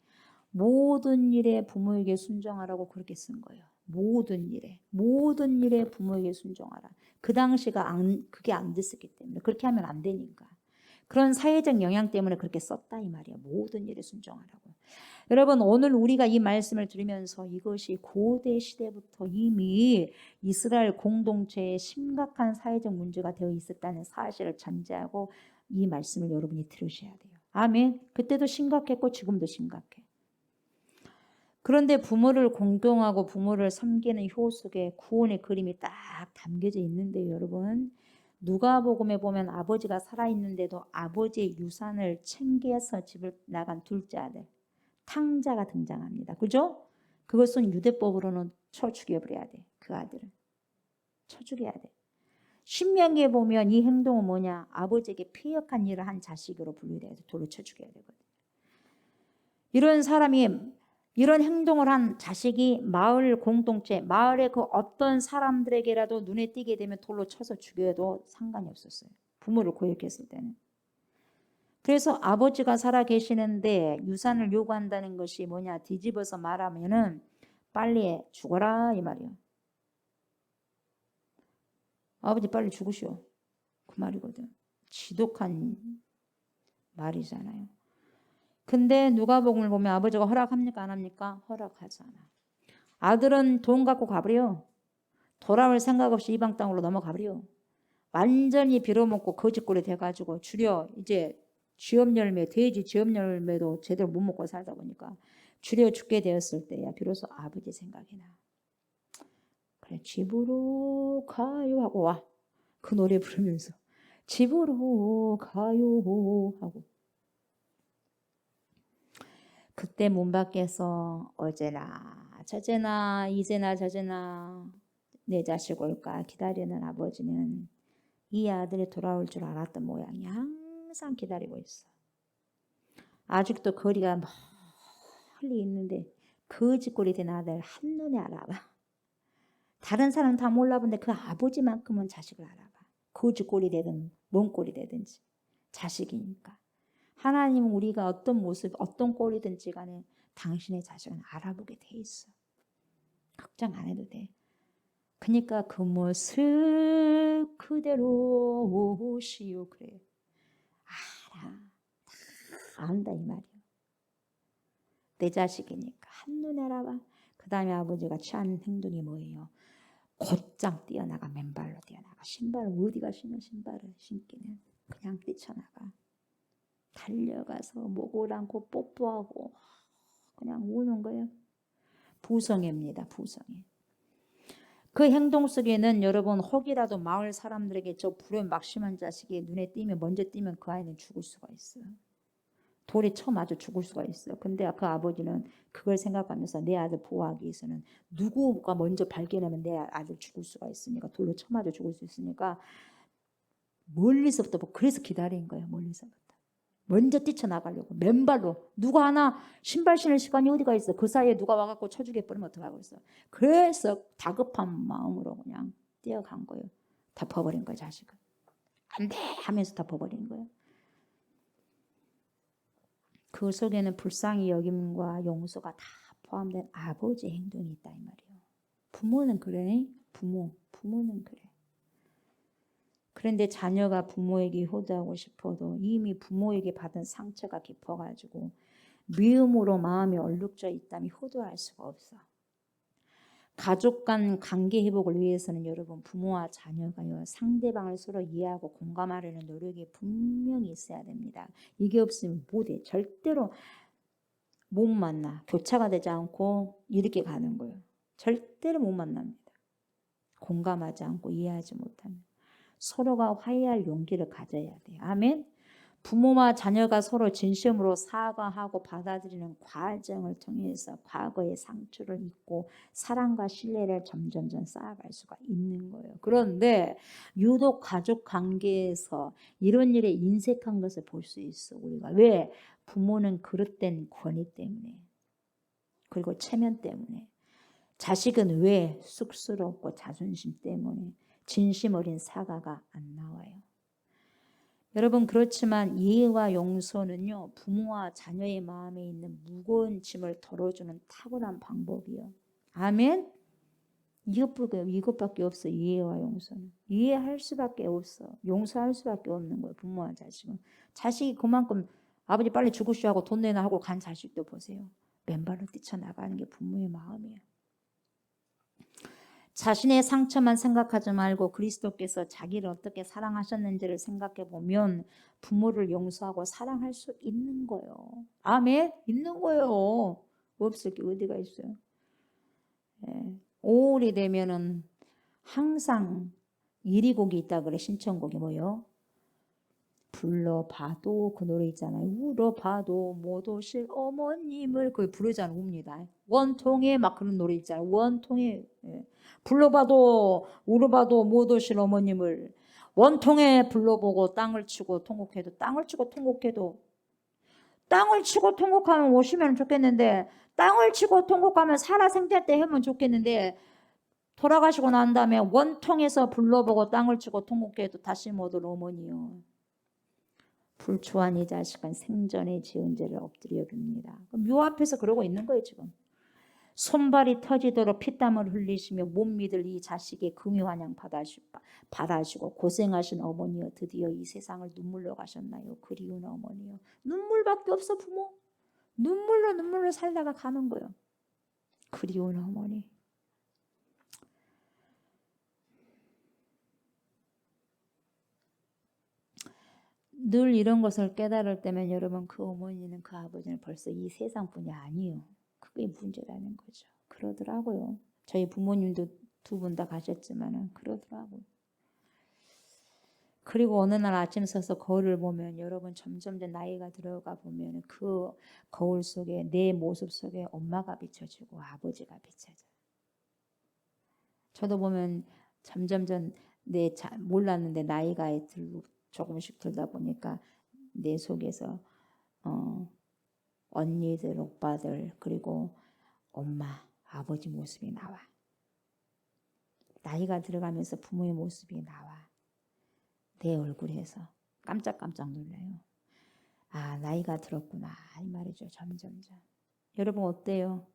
모든 일에 부모에게 순종하라고 그렇게 쓴 거예요. 모든 일에 부모에게 순종하라. 그 당시가 그게 안 됐었기 때문에 그렇게 하면 안 되니까. 그런 사회적 영향 때문에 그렇게 썼다 이 말이야. 모든 일에 순종하라고. 여러분 오늘 우리가 이 말씀을 들으면서 이것이 고대 시대부터 이미 이스라엘 공동체에 심각한 사회적 문제가 되어 있었다는 사실을 전제하고 이 말씀을 여러분이 들으셔야 돼요. 아멘. 그때도 심각했고 지금도 심각해. 그런데 부모를 공경하고 부모를 섬기는 효 속에 구원의 그림이 딱 담겨져 있는데요. 여러분 누가복음에 보면 아버지가 살아있는데도 아버지의 유산을 챙겨서 집을 나간 둘째 아들 탕자가 등장합니다. 그죠? 그것은 유대법으로는 쳐 죽여버려야 돼. 그 아들은 쳐 죽여야 돼. 신명기에 보면 이 행동은 뭐냐? 아버지에게 피역한 일을 한 자식으로 분류돼서 돌로 쳐 죽여야 되거든요. 이런 사람이 이런 행동을 한 자식이 마을 공동체, 마을의 그 어떤 사람들에게라도 눈에 띄게 되면 돌로 쳐서 죽여도 상관이 없었어요. 부모를 고역했을 때는. 그래서 아버지가 살아 계시는데 유산을 요구한다는 것이 뭐냐? 뒤집어서 말하면은 빨리 죽어라 이 말이에요. 아버지 빨리 죽으시오. 그 말이거든. 지독한 말이잖아요. 근데 누가복음을 보면 아버지가 허락합니까? 안 합니까? 허락하잖아. 아들은 돈 갖고 가버려. 돌아올 생각 없이 이방 땅으로 넘어가버려. 완전히 빌어먹고 거짓골이 돼가지고 주려 이제 쥐엄열매, 돼지 쥐엄열매도 제대로 못 먹고 살다 보니까 주려 죽게 되었을 때야 비로소 아버지 생각이 나. 그래 집으로 가요 하고 와. 그 노래 부르면서 집으로 가요 하고. 그때 문 밖에서 어제나 저제나 이제나 저제나 내 자식 올까 기다리는 아버지는 이 아들이 돌아올 줄 알았던 모양이 항상 기다리고 있어. 아직도 거리가 멀리 있는데 거짓골이 된 아들 한눈에 알아봐. 다른 사람 다 몰라본데 그 아버지만큼은 자식을 알아봐. 거짓골이 되든 뭔 꼴이 되든지 자식이니까. 하나님은 우리가 어떤 모습, 어떤 꼴이든지 간에 당신의 자식은 알아보게 돼 있어. 걱정 안 해도 돼. 그러니까 그 모습 그대로 오시오 그래. 알아. 다 안다 이 말이야. 내 자식이니까 한눈에 알아봐. 그 다음에 아버지가 취한 행동이 뭐예요? 곧장 뛰어나가 맨발로 뛰어나가. 신발을 어디가 신어 신발을 신기는 그냥 뛰쳐나가. 달려가서 목을 안고 뽀뽀하고 그냥 우는 거예요. 부성애입니다. 부성애. 그 행동 속에는 여러분 혹이라도 마을 사람들에게 저 불에 막심한 자식이 눈에 띄면 먼저 띄면 그 아이는 죽을 수가 있어요. 돌에 쳐 맞아 죽을 수가 있어요. 근데 그 아버지는 그걸 생각하면서 내 아들 보호하기 위해서는 누구가 먼저 발견하면 내 아들 죽을 수가 있으니까 돌로 쳐 맞아 죽을 수 있으니까 멀리서부터 그래서 기다린 거예요. 멀리서부터. 먼저 뛰쳐나가려고 맨발로 누가 하나 신발 신을 시간이 어디가 있어. 그 사이에 누가 와갖고 쳐주게 버리면 어떡하고 있어. 그래서 다급한 마음으로 그냥 뛰어간 거예요. 덮어버린 거예요. 자식을. 안 돼 하면서 덮어버린 거예요. 그 속에는 불쌍히 여김과 용서가 다 포함된 아버지의 행동이 있다 이 말이에요. 부모는 그래. 부모는 그래. 그런데 자녀가 부모에게 효도하고 싶어도 이미 부모에게 받은 상처가 깊어가지고 미움으로 마음이 얼룩져 있다면 효도할 수가 없어. 가족 간 관계 회복을 위해서는 여러분 부모와 자녀가요 상대방을 서로 이해하고 공감하려는 노력이 분명히 있어야 됩니다. 이게 없으면 못해. 절대로 못 만나. 교차가 되지 않고 이렇게 가는 거예요. 절대로 못 만납니다. 공감하지 않고 이해하지 못하면. 서로가 화해할 용기를 가져야 돼요. 아멘. 부모와 자녀가 서로 진심으로 사과하고 받아들이는 과정을 통해서 과거의 상처를 잊고 사랑과 신뢰를 점점점 쌓아갈 수가 있는 거예요. 그런데 유독 가족 관계에서 이런 일에 인색한 것을 볼 수 있어. 우리가 왜? 부모는 그릇된 권위 때문에 그리고 체면 때문에 자식은 왜? 쑥스럽고 자존심 때문에 진심 어린 사과가 안 나와요. 여러분 그렇지만 이해와 용서는요 부모와 자녀의 마음에 있는 무거운 짐을 덜어주는 탁월한 방법이요. 아멘. 이것밖에 없어. 이해와 용서는 이해할 수밖에 없어. 용서할 수밖에 없는 거예요. 부모와 자식은. 자식이 그만큼 아버지 빨리 죽으시오 하고 돈 내놔 하고 간 자식도 보세요. 맨발로 뛰쳐나가는 게 부모의 마음이에요. 자신의 상처만 생각하지 말고 그리스도께서 자기를 어떻게 사랑하셨는지를 생각해 보면 부모를 용서하고 사랑할 수 있는 거예요. 아멘? 있는 거예요. 없을 게 어디가 있어요. 5월이 되면은 항상 이리곡이 있다 그래. 신청곡이 뭐요? 불러봐도 그 노래 있잖아요. 울어봐도 못 오실 어머님을 그걸 부르잖아. 웁니다. 원통에 막 그런 노래 있잖아요. 원통에 불러봐도 울어봐도 못 오실 어머님을 원통에 불러보고 땅을 치고 통곡해도 땅을 치고 통곡하면 오시면 좋겠는데 땅을 치고 통곡하면 살아생전 때 하면 좋겠는데 돌아가시고 난 다음에 원통에서 불러보고 땅을 치고 통곡해도 다시 못 올 어머니요. 불초한 이 자식은 생전에 지은 죄를 엎드려 빕니다. 묘 앞에서 그러고 있는 거예요 지금. 손발이 터지도록 피땀을 흘리시며 못 믿을 이 자식의 긍휼환영 받아주고 고생하신 어머니여 드디어 이 세상을 눈물로 가셨나요? 그리운 어머니여. 눈물밖에 없어 부모. 눈물로 살다가 가는 거예요. 그리운 어머니. 늘 이런 것을 깨달을 때면 여러분 그 어머니는 그 아버지는 벌써 이 세상분이 아니에요. 그게 문제라는 거죠. 그러더라고요. 저희 부모님도 두 분 다 가셨지만 그러더라고요. 그리고 어느 날 아침 서서 거울을 보면 여러분 점점 나이가 들어가 보면 그 거울 속에 내 모습 속에 엄마가 비춰지고 아버지가 비춰져요. 저도 보면 점점 몰랐는데 나이가 조금씩 들다 보니까 내 속에서 언니들, 오빠들 그리고 엄마, 아버지 모습이 나와. 나이가 들어가면서 부모의 모습이 나와. 내 얼굴에서 깜짝깜짝 놀라요. 아, 나이가 들었구나 이 말이죠. 점점. 여러분 어때요?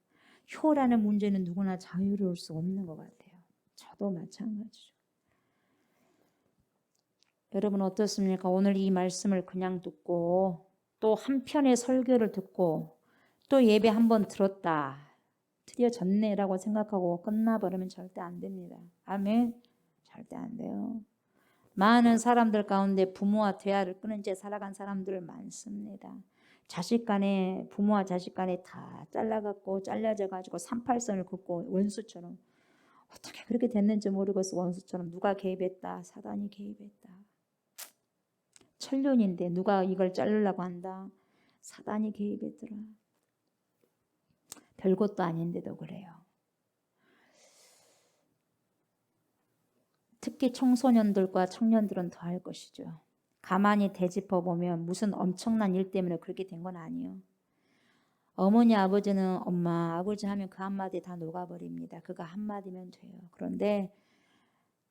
효라는 문제는 누구나 자유로울 수 없는 것 같아요. 저도 마찬가지죠. 여러분 어떻습니까? 오늘 이 말씀을 그냥 듣고 또 한편의 설교를 듣고 또 예배 한번 들었다. 드디어 졌네라고 생각하고 끝나버리면 절대 안 됩니다. 아멘? 절대 안 돼요. 많은 사람들 가운데 부모와 대화를 끊은 채 살아간 사람들 많습니다. 자식 간에 부모와 자식 간에 다 잘려져 가지고 38선을 긋고 원수처럼 어떻게 그렇게 됐는지 모르겠어. 원수처럼 누가 개입했다. 사단이 개입했다. 천륜인데 누가 이걸 자르려고 한다. 사단이 개입했더라. 별것도 아닌데도 그래요. 특히 청소년들과 청년들은 더 할 것이죠. 가만히 되짚어 보면 무슨 엄청난 일 때문에 그렇게 된 건 아니에요. 어머니 아버지는 엄마 아버지 하면 그 한마디 다 녹아버립니다. 그가 한마디면 돼요. 그런데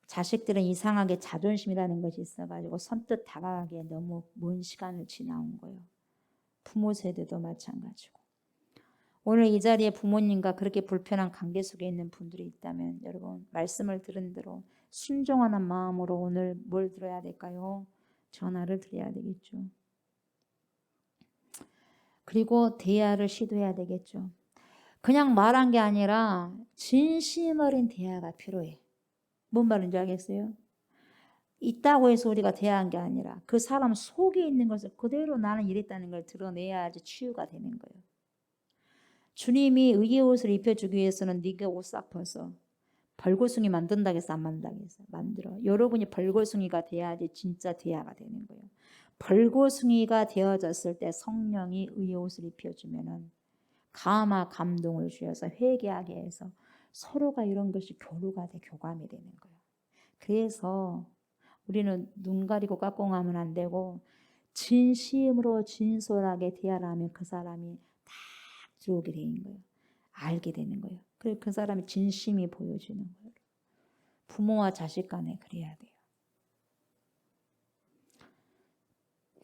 자식들은 이상하게 자존심이라는 것이 있어가지고 선뜻 다가가기에 너무 먼 시간을 지나온 거예요. 부모 세대도 마찬가지고. 오늘 이 자리에 부모님과 그렇게 불편한 관계 속에 있는 분들이 있다면 여러분 말씀을 들은 대로 순종하는 마음으로 오늘 뭘 들어야 될까요? 전화를 드려야 되겠죠. 그리고 대화를 시도해야 되겠죠. 그냥 말한 게 아니라 진심 어린 대화가 필요해. 뭔 말인지 알겠어요? 있다고 해서 우리가 대화한 게 아니라 그 사람 속에 있는 것을 그대로 나는 이랬다는 걸 드러내야지 치유가 되는 거예요. 주님이 의의 옷을 입혀주기 위해서는 네가 옷 싹 벗어. 벌거숭이 만든다고 해서 안 만든다고 해서 만들어. 여러분이 벌거숭이가 돼야지 진짜 대화가 되는 거예요. 벌거숭이가 되어졌을 때 성령이 의의 옷을 입혀주면은 감동을 주셔서 회개하게 해서 서로가 이런 것이 교감이 되는 거예요. 그래서 우리는 눈 가리고 깍공하면 안 되고 진심으로 진솔하게 대화를 하면 그 사람이 딱 들어오게 되는 거예요. 알게 되는 거예요. 그리고 그 사람의 진심이 보여지는 거예요. 부모와 자식 간에 그래야 돼요.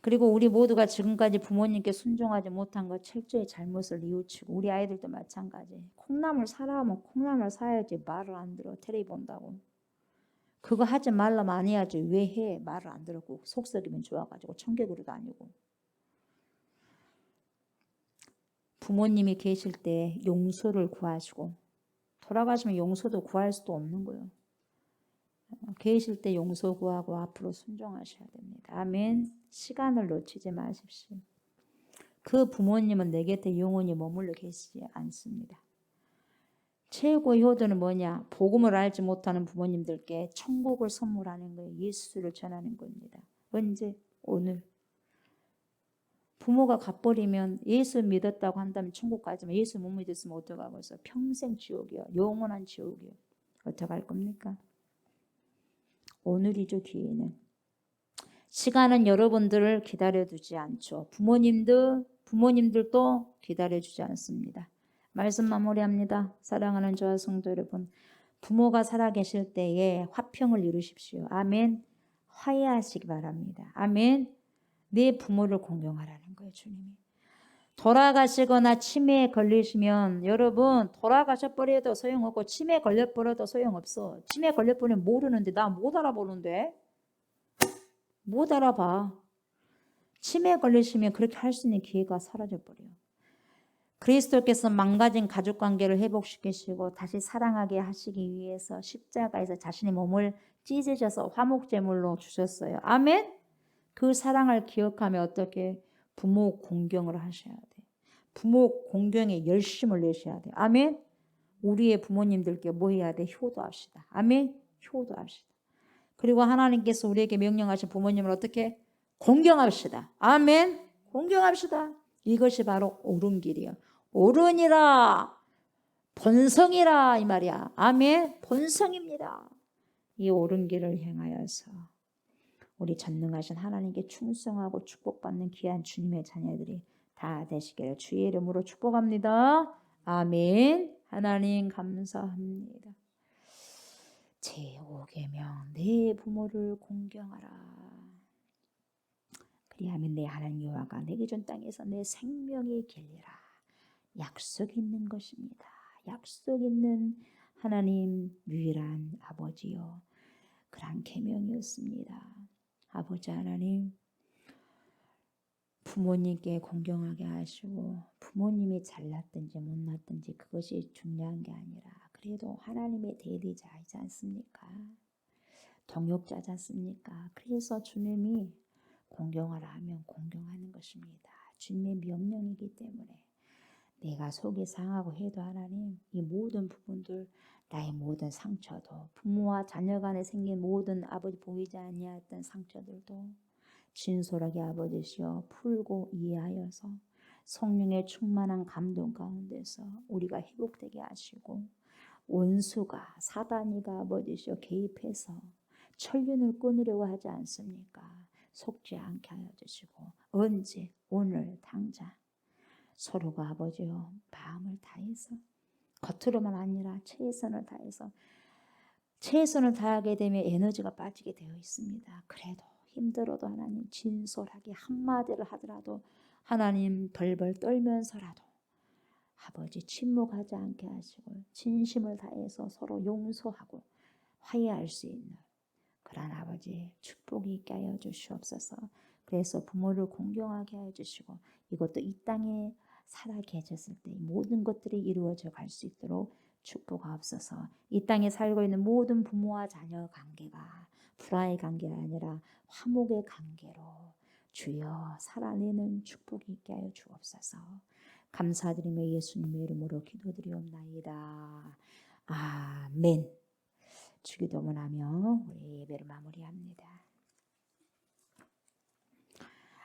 그리고 우리 모두가 지금까지 부모님께 순종하지 못한 것 철저히 잘못을 뉘우치고 우리 아이들도 마찬가지. 콩나물 사라 하면 콩나물 사야지 말을 안 들어. 텔레비 본다고. 그거 하지 말라면 안 해야지. 왜 해? 말을 안 들었고 속썩이면 좋아가지고 청개구리 다니고. 부모님이 계실 때 용서를 구하시고 돌아가시면 용서도 구할 수도 없는 거예요. 계실 때 용서 구하고 앞으로 순종하셔야 됩니다. 아멘. 시간을 놓치지 마십시오. 그 부모님은 내 곁에 영원히 머물러 계시지 않습니다. 최고의 효도는 뭐냐? 복음을 알지 못하는 부모님들께 천국을 선물하는 거예요. 예수를 전하는 겁니다. 언제? 오늘. 부모가 갚버리면 예수 믿었다고 한다면 천국 가지만 예수 못 믿었으면 어떡하겠어? 평생 지옥이요. 영원한 지옥이요. 어떡할 겁니까? 오늘이죠. 기회는. 시간은 여러분들을 기다려두지 않죠. 부모님들도 기다려주지 않습니다. 말씀 마무리합니다. 사랑하는 저와 성도 여러분, 부모가 살아계실 때에 화평을 이루십시오. 아멘. 화해하시기 바랍니다. 아멘. 네 부모를 공경하라는 거예요, 주님이. 돌아가시거나 치매에 걸리시면 여러분 돌아가셔버려도 소용없고 치매에 걸려버려도 소용없어. 치매에 걸려버리면 모르는데 나 못 알아보는데 못 알아봐. 치매에 걸리시면 그렇게 할 수 있는 기회가 사라져버려요. 그리스도께서 망가진 가족관계를 회복시키시고 다시 사랑하게 하시기 위해서 십자가에서 자신의 몸을 찢으셔서 화목제물로 주셨어요. 아멘. 그 사랑을 기억하며 어떻게 부모 공경을 하셔야 돼. 부모 공경에 열심을 내셔야 돼. 아멘. 우리의 부모님들께 뭐 해야 돼? 효도합시다. 아멘. 효도합시다. 그리고 하나님께서 우리에게 명령하신 부모님을 어떻게 공경합시다. 아멘. 공경합시다. 이것이 바로 옳은 길이요. 옳으니라 본성이라 이 말이야. 아멘. 본성입니다. 이 옳은 길을 행하여서 우리 전능하신 하나님께 충성하고 축복받는 귀한 주님의 자녀들이 다 되시기를 주의 이름으로 축복합니다. 아멘. 하나님 감사합니다. 제5계명 내 부모를 공경하라. 그리하면 내 하나님 여호와가 내게 준 땅에서 내 생명이 길리라. 약속 있는 것입니다. 약속 있는 하나님 유일한 아버지요. 그런 계명이었습니다. 아버지 하나님 부모님께 공경하게 하시고 부모님이 잘났든지 못났든지 그것이 중요한 게 아니라 그래도 하나님의 대리자이지 않습니까? 동역자지 않습니까? 그래서 주님이 공경하라 하면 공경하는 것입니다. 주님의 명령이기 때문에 내가 속이 상하고 해도 하나님 이 모든 부분들 나의 모든 상처도 부모와 자녀 간에 생긴 모든 아버지 보이지 아니하였던 상처들도 진솔하게 아버지시여 풀고 이해하여서 성령의 충만한 감동 가운데서 우리가 회복되게 하시고 원수가 사단이가 아버지시여 개입해서 천륜을 끊으려고 하지 않습니까? 속지 않게 하여 주시고 언제 오늘 당장 서로가 아버지여 마음을 다해서 겉으로만 아니라 최선을 다해서 최선을 다하게 되면 에너지가 빠지게 되어 있습니다. 그래도 힘들어도 하나님 진솔하게 한마디를 하더라도 하나님 벌벌 떨면서라도 아버지 침묵하지 않게 하시고 진심을 다해서 서로 용서하고 화해할 수 있는 그런 아버지 축복이 있게 하여 주시옵소서. 그래서 부모를 공경하게 하여 주시고 이것도 이 땅에 살아 계셨을 때 모든 것들이 이루어져 갈 수 있도록 축복하옵소서. 이 땅에 살고 있는 모든 부모와 자녀 관계가 불화의 관계가 아니라 화목의 관계로 주여 살아내는 축복이 있게 하여 주옵소서. 감사드리며 예수님의 이름으로 기도드리옵나이다. 아멘. 주기도문 하며 우리 예배를 마무리합니다.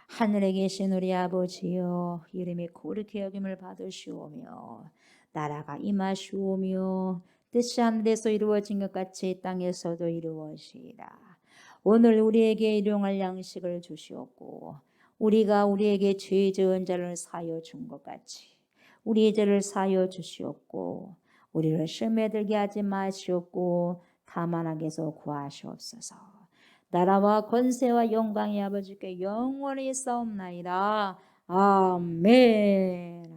하늘에 계신 우리 아버지여 이름이 거룩히 여김을 받으시오며 나라가 임하시오며 뜻이 하늘에서 이루어진 것 같이 땅에서도 이루어지이다. 오늘 우리에게 일용할 양식을 주시옵고 우리가 우리에게 죄 지은 자를 사하여 준 것 같이 우리의 죄를 사하여 주시옵고 우리를 시험에 들게 하지 마시옵고 다만 악에서 구하시옵소서. 나라와 권세와 영광이 아버지께 영원히 있사옵나이다. 아멘.